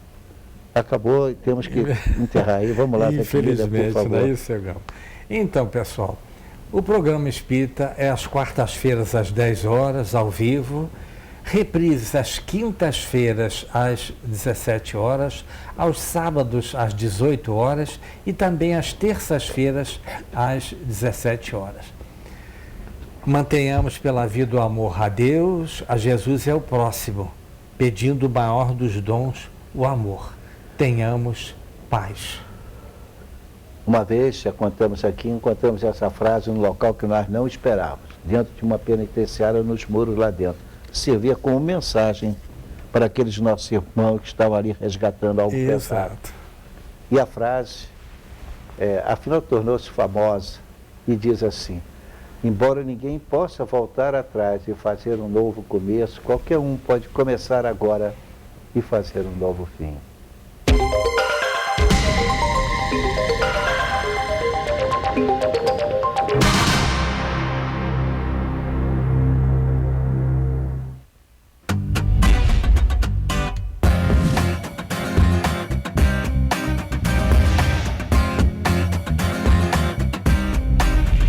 acabou e temos que enterrar aí. Vamos lá, infelizmente, por favor. não é isso, Segão? Então, pessoal, o programa Espírita é às quartas-feiras às 10 horas, ao vivo, reprises às quintas-feiras às 17 horas, aos sábados às 18 horas e também às terças-feiras às 17 horas. Mantenhamos pela vida o amor a Deus, a Jesus e ao próximo, pedindo o maior dos dons, o amor. Tenhamos paz. Uma vez, já contamos aqui, encontramos essa frase num local que nós não esperávamos, dentro de uma penitenciária, nos muros lá dentro. Servia como mensagem para aqueles nossos irmãos que estavam ali resgatando algo pesado. E a frase, afinal, tornou-se famosa e diz assim: embora ninguém possa voltar atrás e fazer um novo começo, qualquer um pode começar agora e fazer um novo fim.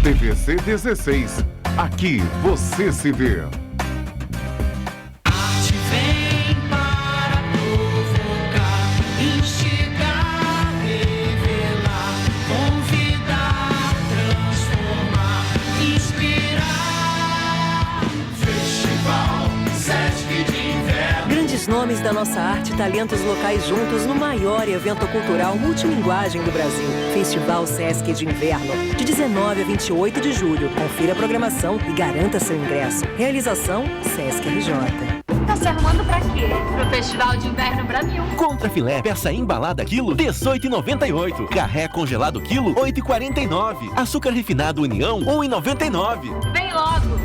TVC 16. Aqui você se vê. Arte vem para provocar, instigar, revelar, convidar, transformar, inspirar. Festival Sesc de Inverno. Grandes nomes da nossa arte e talentos locais juntos no maior evento cultural multilinguagem do Brasil. Festival Sesc de Inverno, de 19 a 28 de julho. Confira a programação e garanta seu ingresso. Realização Sesc RJ. Tá se arrumando pra quê? Pro Festival de Inverno Brasil. Contra filé, peça embalada quilo, R$18,98. Carré congelado quilo, R$8,49. Açúcar refinado União, R$1,99. Vem logo,